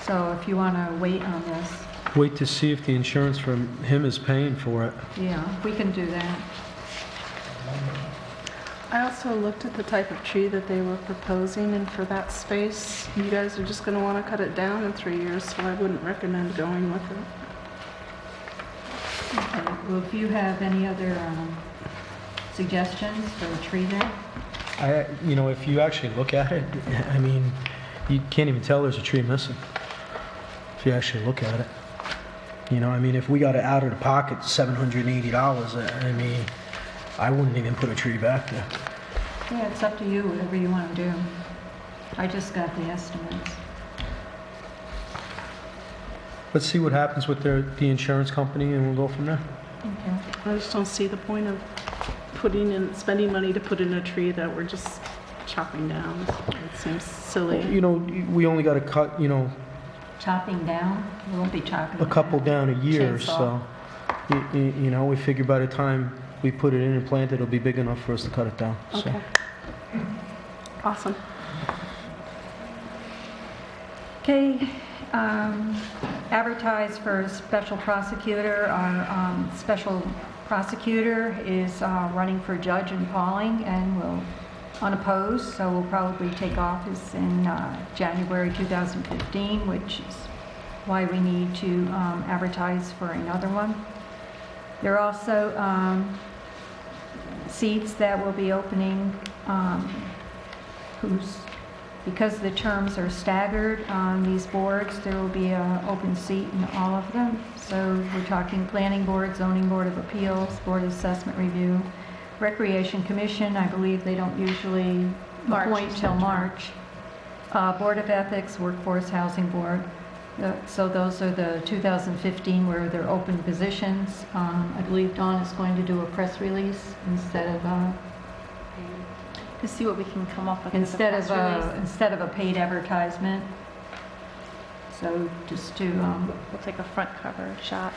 So if you want to wait on this. Wait to see if the insurance from him is paying for it. Yeah, we can do that. I also looked at the type of tree that they were proposing, and for that space, you guys are just going to want to cut it down in 3 years, so I wouldn't recommend going with it. Okay. Well, if you have any other suggestions for a tree there? You know, if you actually look at it, I mean, you can't even tell there's a tree missing if you actually look at it. You know, I mean, if we got it out of the pocket, $780, I mean, I wouldn't even put a tree back there. Yeah, it's up to you, whatever you want to do. I just got the estimates. Let's see what happens with the insurance company, and we'll go from there. Okay. I just don't see the point of spending money to put in a tree that we're just chopping down. It seems silly. You know, we only got to cut, you know, Chopping down? We won't be chopping a couple down a year, Chainsaw. so, you know, we figure by the time we put it in and plant it, it'll be big enough for us to cut it down. So. Okay. Awesome. Okay, advertise for a special prosecutor. Our special prosecutor is running for judge in Pauling and will unopposed, so will probably take office in January 2015, which is why we need to advertise for another one. There are also seats that will be opening because the terms are staggered on these boards, there will be an open seat in all of them. So we're talking Planning Board, Zoning Board of Appeals, Board of Assessment Review, Recreation Commission, I believe they don't usually March appoint is till their term. March. Board of Ethics, Workforce Housing Board. So those are the 2015 where they're open positions. I believe Dawn is going to do a press release instead of To see what we can come up with as a press release. instead of a paid advertisement. So just to We'll take a front cover shot.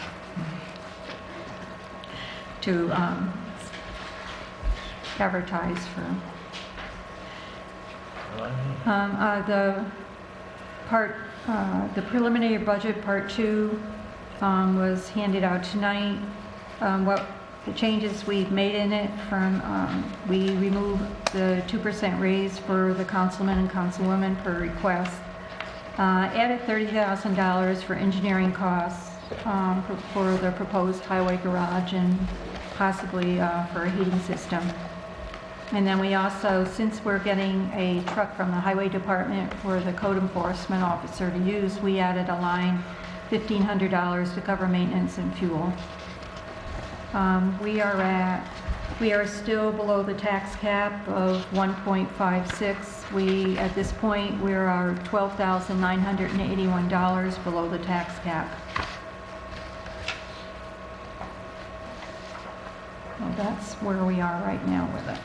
to advertise for the preliminary budget part 2 was handed out tonight. What the changes we've made in it from we removed the 2% raise for the councilman and councilwoman per request. Added $30,000 for engineering costs for the proposed highway garage and possibly for a heating system. And then we also, since we're getting a truck from the highway department for the code enforcement officer to use, we added a line, $1,500 to cover maintenance and fuel. We are still below the tax cap of 1.56. At this point, we are $12,981 below the tax cap. Well, that's where we are right now with it.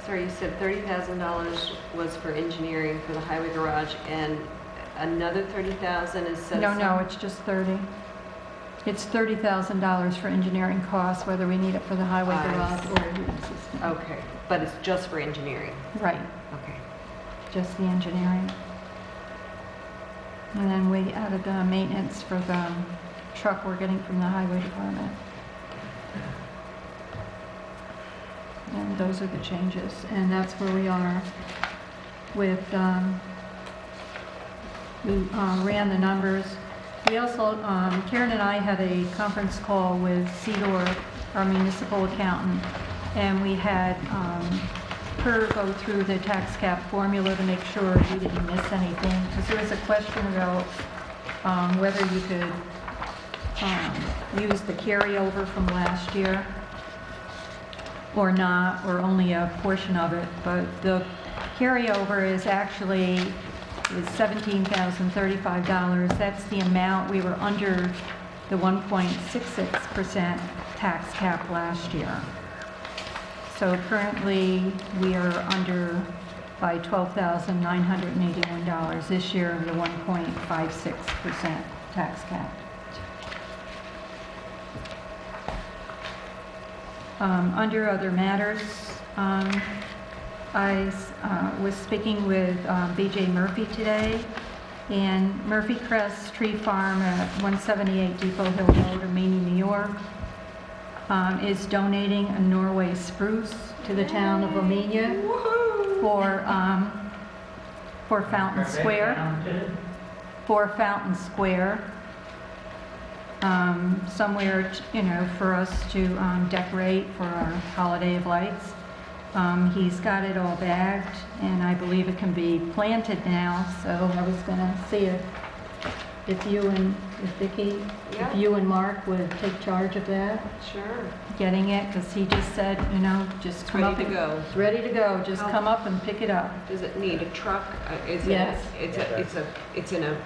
Sorry, you said $30,000 was for engineering for the highway garage, and another $30,000 is set aside? No, it's just 30. It's $30,000 for engineering costs, whether we need it for the highway garage or a heating system. Okay, but it's just for engineering? Right. Okay. Just the engineering. And then we added the maintenance for the truck we're getting from the highway department. And those are the changes, and that's where we are with, we ran the numbers. We also, Karen and I had a conference call with Cedar, our municipal accountant, and we had her go through the tax cap formula to make sure we didn't miss anything. Because there was a question about whether you could use the carryover from last year or not, or only a portion of it. But the carryover is actually $17,035. That's the amount we were under the 1.66% tax cap last year. So currently we are under by $12,981 this year of the 1.56% tax cap. Under other matters, I was speaking with B.J. Murphy today, and Murphy Crest Tree Farm at 178 Depot Hill Road, Amenia, New York, is donating a Norway spruce to the town of Amenia for Fountain Square. For Fountain Square. Somewhere, for us to decorate for our holiday of lights. He's got it all bagged, and I believe it can be planted now, so I was going to see if Vicki, if you and Mark would take charge of that. Sure. Getting it, because he just said, just come up. Ready to go. It's ready to go, just come up and pick it up. Does it need a truck? Yes. It's in a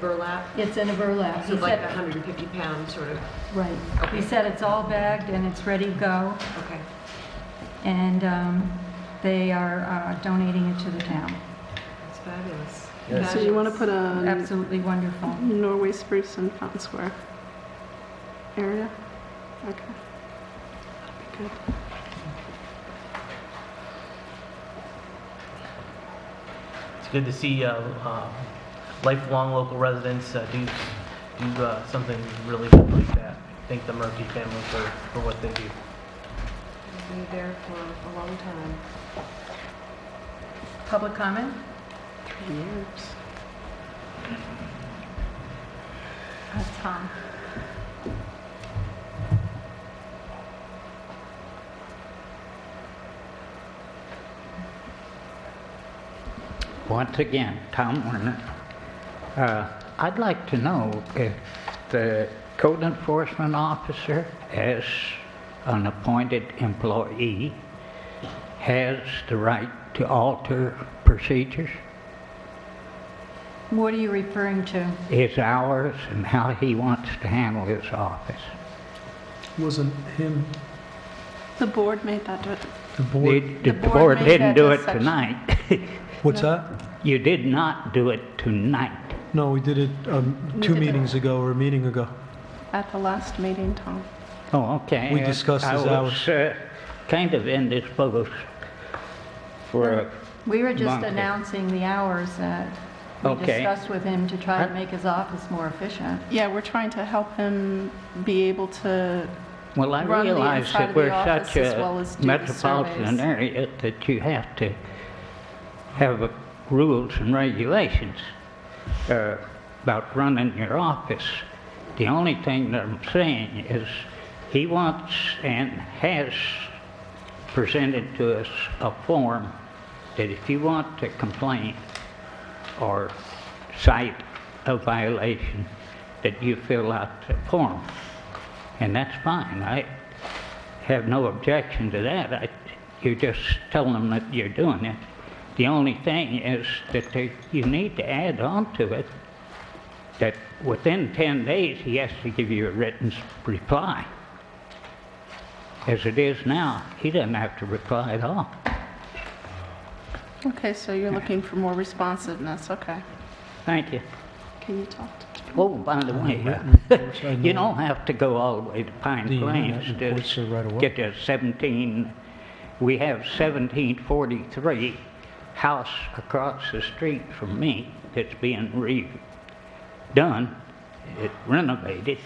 burlap? It's in a burlap. So like 150 pounds, sort of? Right. Okay. He said it's all bagged and it's ready to go. Okay. And they are donating it to the town. That's fabulous. So you want to put a Absolutely wonderful. Norway spruce in Fountain Square area? Okay. That'd be good. It's good to see lifelong local residents do something really good like that. Thank the Murphy family for what they do. Be there for a long time. Public comment? 3 years. Tom. Once again, Tom Warner. I'd like to know if the code enforcement officer has an appointed employee has the right to alter procedures, What are you referring to? his hours, and how he wants to handle his office. Wasn't him, The board made that, the board. The board board made didn't that do it section. tonight. What's that? You did not do it tonight. No, we did it two meetings ago or a meeting ago. at the last meeting, Tom. Oh, okay. We discussed his I was kind of indisposed for a We were just month. announcing the hours that we Okay. discussed with him to try to make his office more efficient. Yeah, we're trying to help him be able to Well, I run the realize inside that of the we're office such as well a as do the metropolitan surveys. area that you have to have rules and regulations about running your office. The only thing that I'm saying is he wants and has presented to us a form that if you want to complain or cite a violation, that you fill out the form. And that's fine. I have no objection to that. You just tell them that you're doing it. The only thing is that you need to add on to it that within 10 days he has to give you a written reply. As it is now, he doesn't have to reply at all. Okay, so you're looking for more responsiveness, okay. Thank you. Can you talk to Oh, by the way, you don't have to go all the way to Pine Plains to get to 17. We have 1743 house across the street from me that's being redone, it's renovated,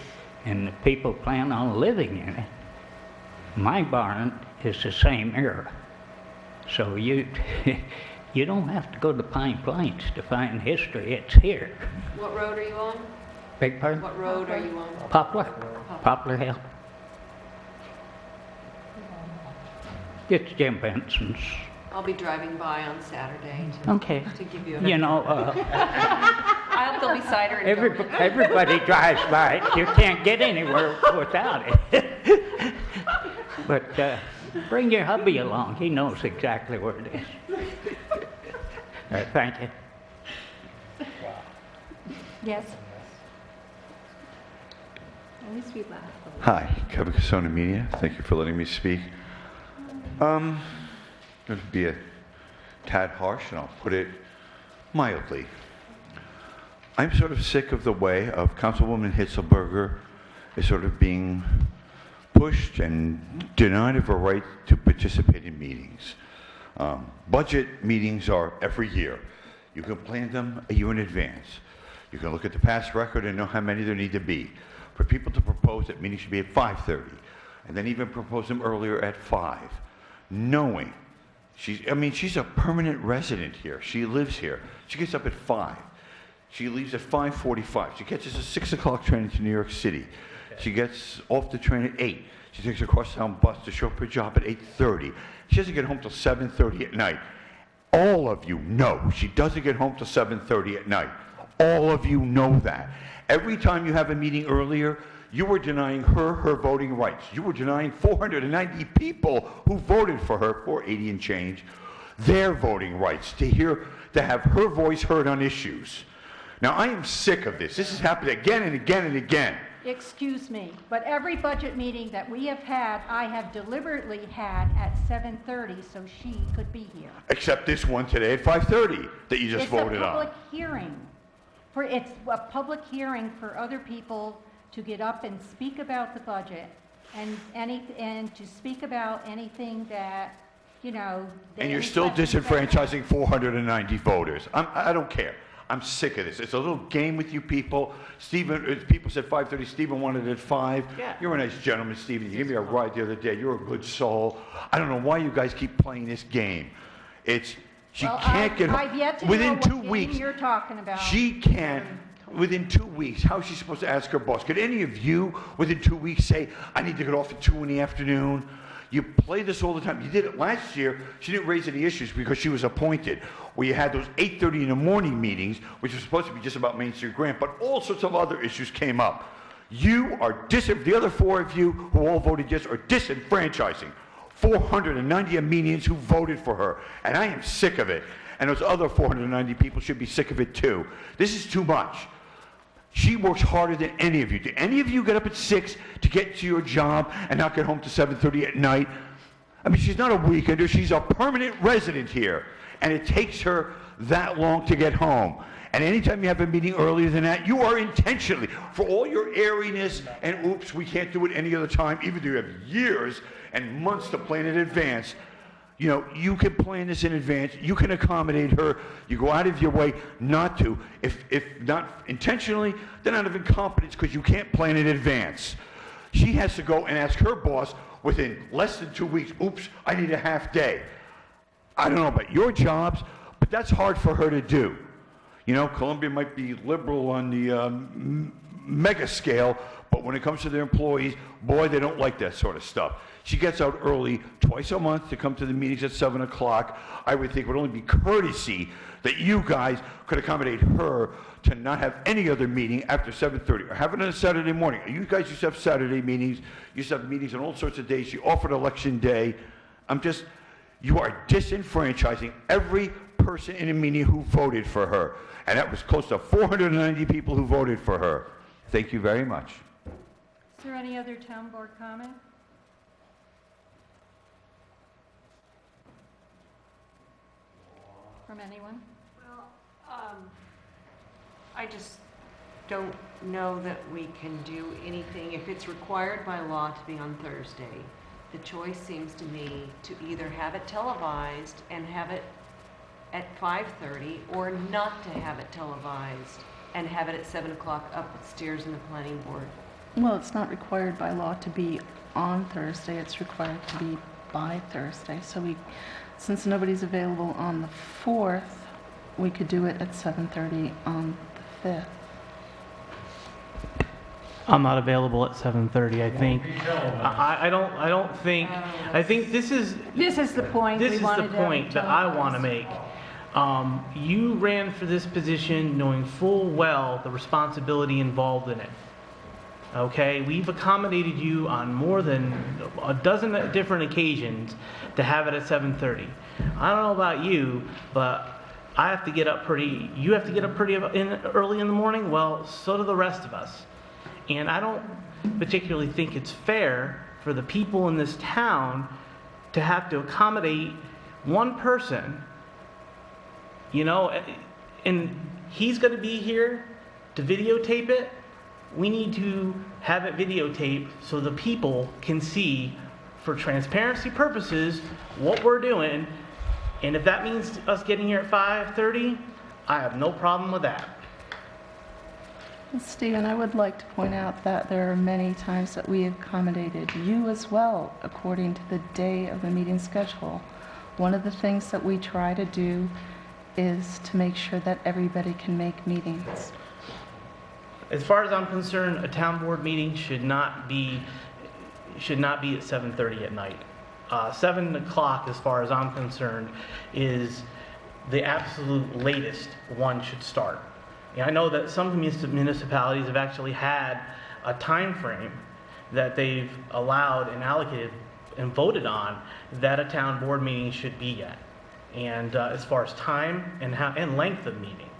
and the people plan on living in it. My barn is the same era, so you you don't have to go to Pine Plains to find history. It's here. What road are you on? Beg pardon? What road are you on? Poplar Hill. It's Jim Benson's. I'll be driving by on Saturday Okay. to give you You know, I hope there'll be cider and donuts. everybody drives by it. You can't get anywhere without it. But bring your hubby along. He knows exactly where it is. All right, thank you. Yes? At least we laughed. Hi, Kevin Casone, Amenia. Thank you for letting me speak. Going to be a tad harsh, and I'll put it mildly. I'm sort of sick of the way of Councilwoman Hitzelberger is sort of being pushed and denied of a right to participate in meetings. Budget meetings are every year. You can plan them a year in advance. You can look at the past record and know how many there need to be. For people to propose that meetings should be at 5:30, and then even propose them earlier at 5, knowing she's a permanent resident here. She lives here. She gets up at 5. She leaves at 5:45. She catches a 6 o'clock train to New York City. She gets off the train at 8. She takes a crosstown bus to show up her job at 8:30. She doesn't get home till 7:30 at night. All of you know she doesn't get home till 7:30 at night. All of you know that. Every time you have a meeting earlier, you were denying her voting rights. You were denying 490 people who voted for her, 480 and change, their voting rights to have her voice heard on issues. Now, I am sick of this. This has happened again and again and again. Excuse me, but every budget meeting that we have had, I have deliberately had at 7:30 so she could be here. Except this one today at 5:30 that you just voted It's a on. public hearing. It's a public hearing for other people to get up and speak about the budget and to speak about anything that, you know. And you're still disenfranchising 490 voters. I don't care. I'm sick of this. It's a little game with you people. People said 5:30. Stephen wanted it at 5. Yeah. You're a nice gentleman, Stephen. You gave me a ride the other day. You're a good soul. I don't know why you guys keep playing this game. She can't get home. I've yet to within know 2 what game weeks. you're talking about. She can't. Within 2 weeks, how is she supposed to ask her boss? Could any of you, within 2 weeks, say, I need to get off at 2 in the afternoon? You play this all the time. You did it last year. She didn't raise any issues because she was appointed. Where you had those 8:30 in the morning meetings, which was supposed to be just about Main Street Grant, but all sorts of other issues came up. You are the other 4 of you who all voted yes are disenfranchising 490 Amenians who voted for her. And I am sick of it. And those other 490 people should be sick of it too. This is too much. She works harder than any of you. Do any of you get up at 6 to get to your job and not get home to 7:30 at night? I mean, she's not a weekender. She's a permanent resident here. And it takes her that long to get home. And anytime you have a meeting earlier than that, you are intentionally, for all your airiness and oops, we can't do it any other time, even though you have years and months to plan in advance. You know, you can plan this in advance. You can accommodate her. You go out of your way not to. If not intentionally, then out of incompetence because you can't plan in advance. She has to go and ask her boss within less than 2 weeks, oops, I need a half day. I don't know about your jobs, but that's hard for her to do. You know, Columbia might be liberal on the mega scale, but when it comes to their employees, boy, they don't like that sort of stuff. She gets out early twice a month to come to the meetings at 7 o'clock. I would think it would only be courtesy that you guys could accommodate her to not have any other meeting after 7:30 or have it on a Saturday morning. You guys used to have Saturday meetings. You used to have meetings on all sorts of days. You offered election day. You are disenfranchising every person in Amenia who voted for her. And that was close to 490 people who voted for her. Thank you very much. Is there any other town board comment? From anyone? Well, I just don't know that we can do anything. If it's required by law to be on Thursday, the choice seems to me to either have it televised and have it at 5:30 or not to have it televised and have it at 7 o'clock upstairs in the planning board. Well, it's not required by law to be on Thursday. It's required to be by Thursday. So since nobody's available on the 4th, we could do it at 7:30 on the 5th. I'm not available at 7:30. I think. I don't think. I think this is. This is the point. This is the point that I want to make. You ran for this position knowing full well the responsibility involved in it. Okay, we've accommodated you on more than a dozen different occasions to have it at 7:30. I don't know about you, but I have to get up pretty. You have to get up pretty early in the morning. Well, so do the rest of us. And I don't particularly think it's fair for the people in this town to have to accommodate one person, you know, and he's going to be here to videotape it. We need to have it videotaped so the people can see, for transparency purposes, what we're doing. And if that means us getting here at 5:30, I have no problem with that. Stephen, I would like to point out that there are many times that we have accommodated you as well, according to the day of the meeting schedule. One of the things that we try to do is to make sure that everybody can make meetings. As far as I'm concerned, a town board meeting should not be at 7:30 at night. 7 o'clock, as far as I'm concerned, is the absolute latest one should start. I know that some municipalities have actually had a time frame that they've allowed and allocated and voted on that a town board meeting should be at. And as far as time and length of meeting,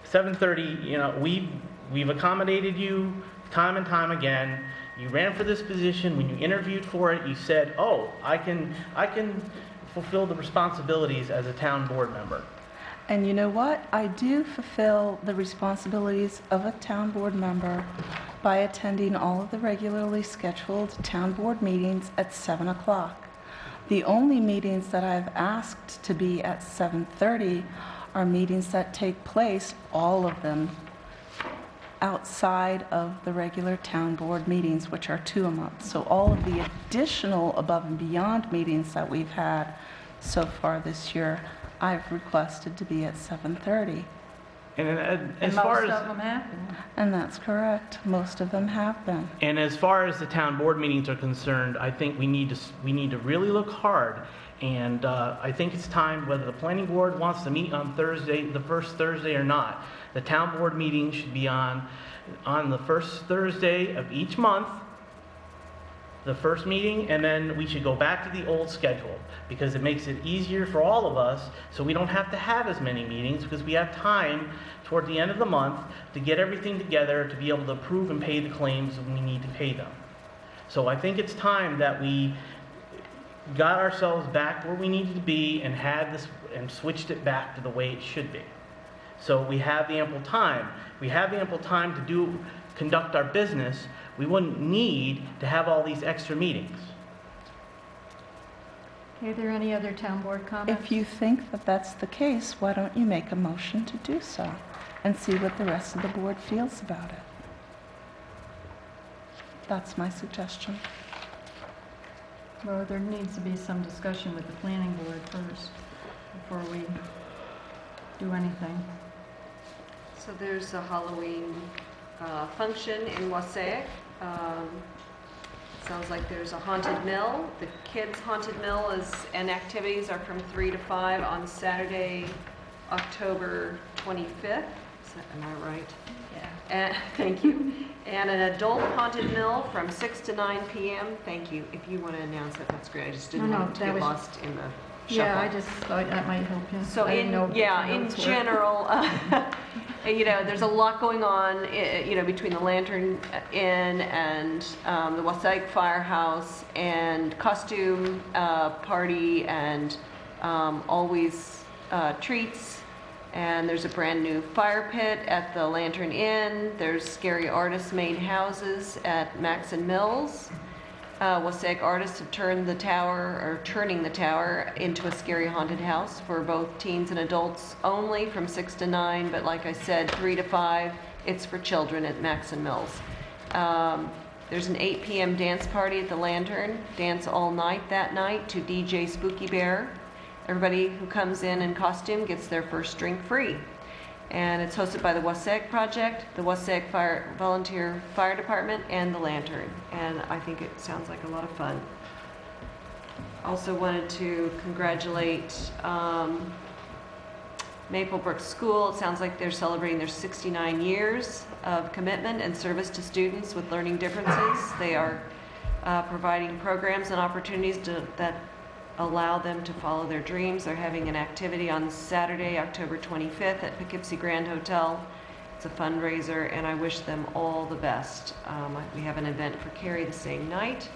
7:30. You know, we've accommodated you time and time again. You ran for this position. When you interviewed for it, you said, "Oh, I can fulfill the responsibilities as a town board member." And you know what? I do fulfill the responsibilities of a town board member by attending all of the regularly scheduled town board meetings at 7 o'clock. The only meetings that I've asked to be at 7:30 are meetings that take place, all of them, outside of the regular town board meetings, which are 2 a month. So all of the additional above and beyond meetings that we've had so far this year, I've requested to be at 7:30. And as most far of as them have been. And that's correct. Most of them have been. and as far as the town board meetings are concerned, I think we need to really look hard And I think it's time, whether the planning board wants to meet on Thursday, the first Thursday or not, the town board meeting should be on the first Thursday of each month, the first meeting, and then we should go back to the old schedule, because it makes it easier for all of us, so we don't have to have as many meetings, because we have time toward the end of the month to get everything together to be able to approve and pay the claims when we need to pay them. So I think it's time that we got ourselves back where we needed to be and had this and switched it back to the way it should be. So we have the ample time. We have the ample time to conduct our business. We wouldn't need to have all these extra meetings. Are there any other town board comments? If you think that that's the case, why don't you make a motion to do so and see what the rest of the board feels about it? That's my suggestion. Well, there needs to be some discussion with the planning board first before we do anything. So there's a Halloween function in Wassaic. Sounds like there's a haunted mill. The kids' haunted mill and activities are from 3 to 5 on Saturday, October 25th. Am I right? Yeah. Thank you. And an adult haunted mill from 6 to 9 p.m. Thank you. If you want to announce it, that's great. I just didn't want it to get lost in the shuffle. Yeah, I just thought that might help you. So in general, there's a lot going on, between the Lantern Inn and the Wassaic Firehouse and costume party and always treats. And there's a brand new fire pit at the Lantern Inn. There's scary artist-made houses at Max and Mills. Wassaic artists have turning the tower into a scary haunted house for both teens and adults only from 6 to 9, but like I said, 3 to 5, it's for children at Max and Mills. There's an 8 p.m. dance party at the Lantern, dance all night that night to DJ Spooky Bear. Everybody who comes in costume gets their first drink free. And it's hosted by the Wassaic Project, the Wassaic Volunteer Fire Department, and the Lantern. And I think it sounds like a lot of fun. Also wanted to congratulate Maplebrook School. It sounds like they're celebrating their 69 years of commitment and service to students with learning differences. They are providing programs and opportunities that allow them to follow their dreams. They're having an activity on Saturday, October 25th at Poughkeepsie Grand Hotel. It's a fundraiser, and I wish them all the best. We have an event for Carrie the same night,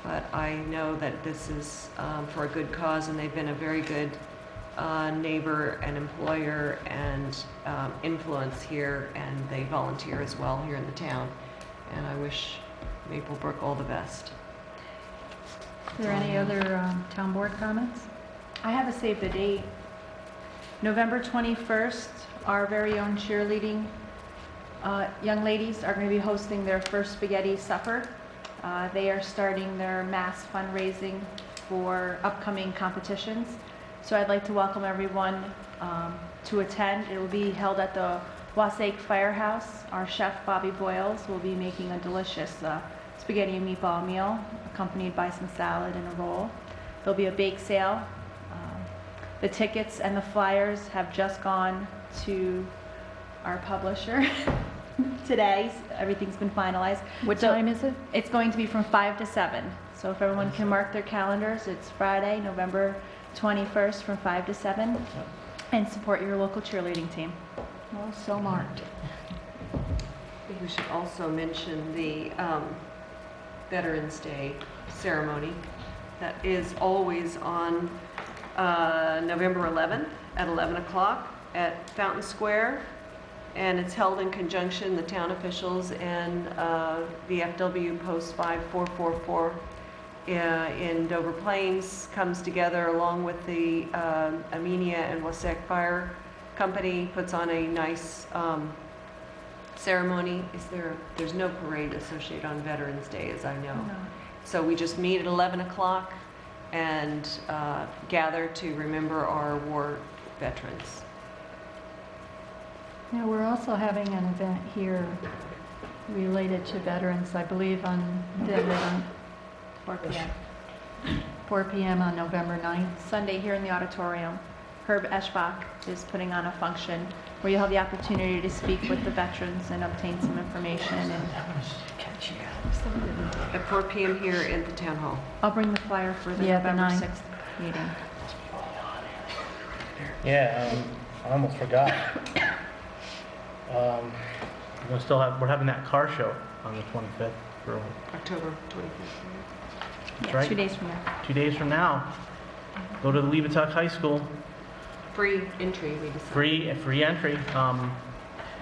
but I know that this is for a good cause, and they've been a very good neighbor and employer and influence here, and they volunteer as well here in the town. And I wish Maplebrook all the best. Are there any other town board comments? I have a save the date. November 21st, our very own cheerleading young ladies are going to be hosting their first spaghetti supper. They are starting their mass fundraising for upcoming competitions. So I'd like to welcome everyone to attend. It will be held at the Wassaic Firehouse. Our chef, Bobby Boyles, will be making a delicious spaghetti and meatball meal, accompanied by some salad and a roll. There'll be a bake sale. The tickets and the flyers have just gone to our publisher today. Everything's been finalized. What time is it? It's going to be from 5 to 7. So if everyone can mark their calendars, it's Friday, November 21st from 5 to 7. And support your local cheerleading team. Well, so marked. I think we should also mention the Veterans Day ceremony that is always on November 11th at 11 o'clock at Fountain Square, and it's held in conjunction, the town officials and VFW Post 5444 in Dover Plains comes together along with the Amenia and Wassaic Fire Company, puts on a nice ceremony. There's no parade associated on Veterans Day, as I know. No. So we just meet at 11 o'clock and gather to remember our war veterans. Now, we're also having an event here related to veterans, I believe, on 4 p.m. 4 p.m. on November 9th, Sunday here in the auditorium. Herb Eschbach is putting on a function where you'll have the opportunity to speak with the veterans and obtain some information. And At 4 p.m. here at the town hall. I'll bring the flyer for the Yeah, the November 9th. 6th meeting. Yeah, I almost forgot. We're having that car show on the 25th. For October 25th. Yeah, right. 2 days from now. 2 days from now. Go to the Leavitt High School. Free entry, we decided. Free entry.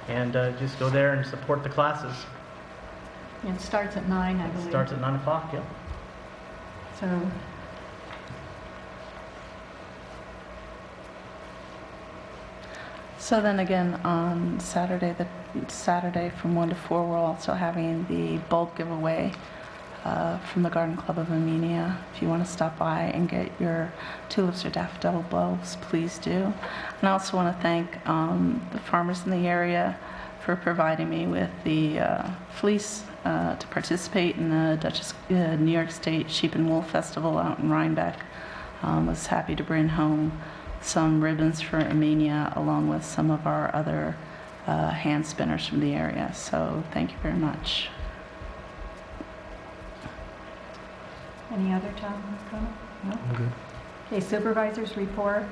And just go there and support the classes. It starts at 9, I It believe. starts at 9 o'clock, yeah. So, So then again, on Saturday from 1 to 4, we're also having the bulk giveaway from the Garden Club of Amenia. If you want to stop by and get your tulips or daffodil bulbs, please do. And I also want to thank the farmers in the area for providing me with the fleece to participate in the New York State Sheep and Wool Festival out in Rhinebeck. Was happy to bring home some ribbons for Amenia along with some of our other hand spinners from the area. So thank you very much. any other topic comment? No? Okay, supervisors report.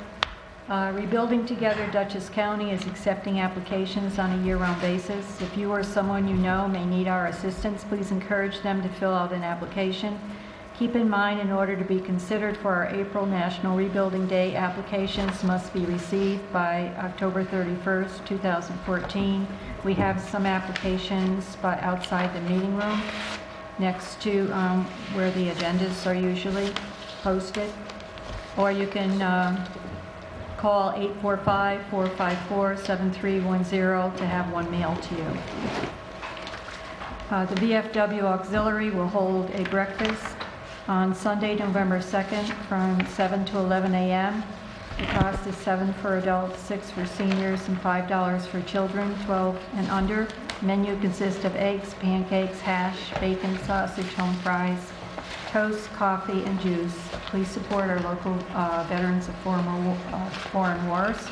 Rebuilding Together Dutchess County is accepting applications on a year-round basis. If you or someone you know may need our assistance, please encourage them to fill out an application. Keep in mind, in order to be considered for our April National Rebuilding Day, applications must be received by October 31st, 2014. We have some applications outside the meeting room, next to where the agendas are usually posted. Or you can call 845-454-7310 to have one mailed to you. The VFW Auxiliary will hold a breakfast on Sunday, November 2nd from 7 to 11 a.m. The cost is $7 for adults, $6 for seniors, and $5 for children 12 and under. Menu consists of eggs, pancakes, hash, bacon, sausage, home fries, toast, coffee, and juice. Please support our local veterans of foreign wars.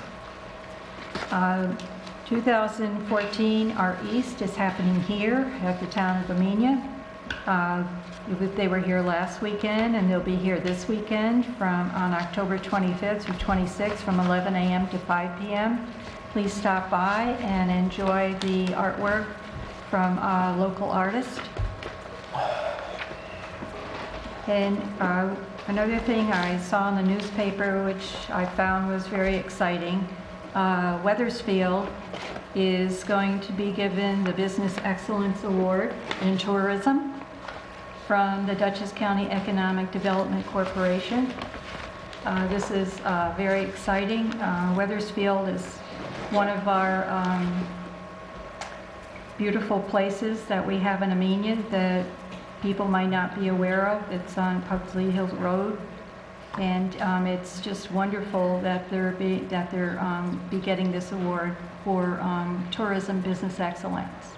2014, our East is happening here at the town of Amenia. They were here last weekend, and they'll be here this weekend on October 25th through 26th from 11 a.m. to 5 p.m. Please stop by and enjoy the artwork from local artists. And another thing I saw in the newspaper, which I found was very exciting, Wethersfield is going to be given the Business Excellence Award in Tourism from the Dutchess County Economic Development Corporation. This is very exciting. Wethersfield is one of our beautiful places that we have in Amenia that people might not be aware of. It's on Pugsley Hills Road, and it's just wonderful that they're getting this award for tourism business excellence.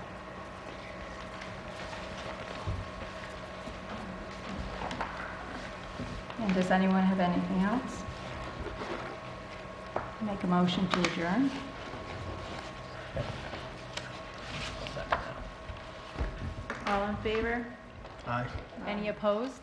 And does anyone have anything else? Make a motion to adjourn. All in favor? Aye. Any opposed?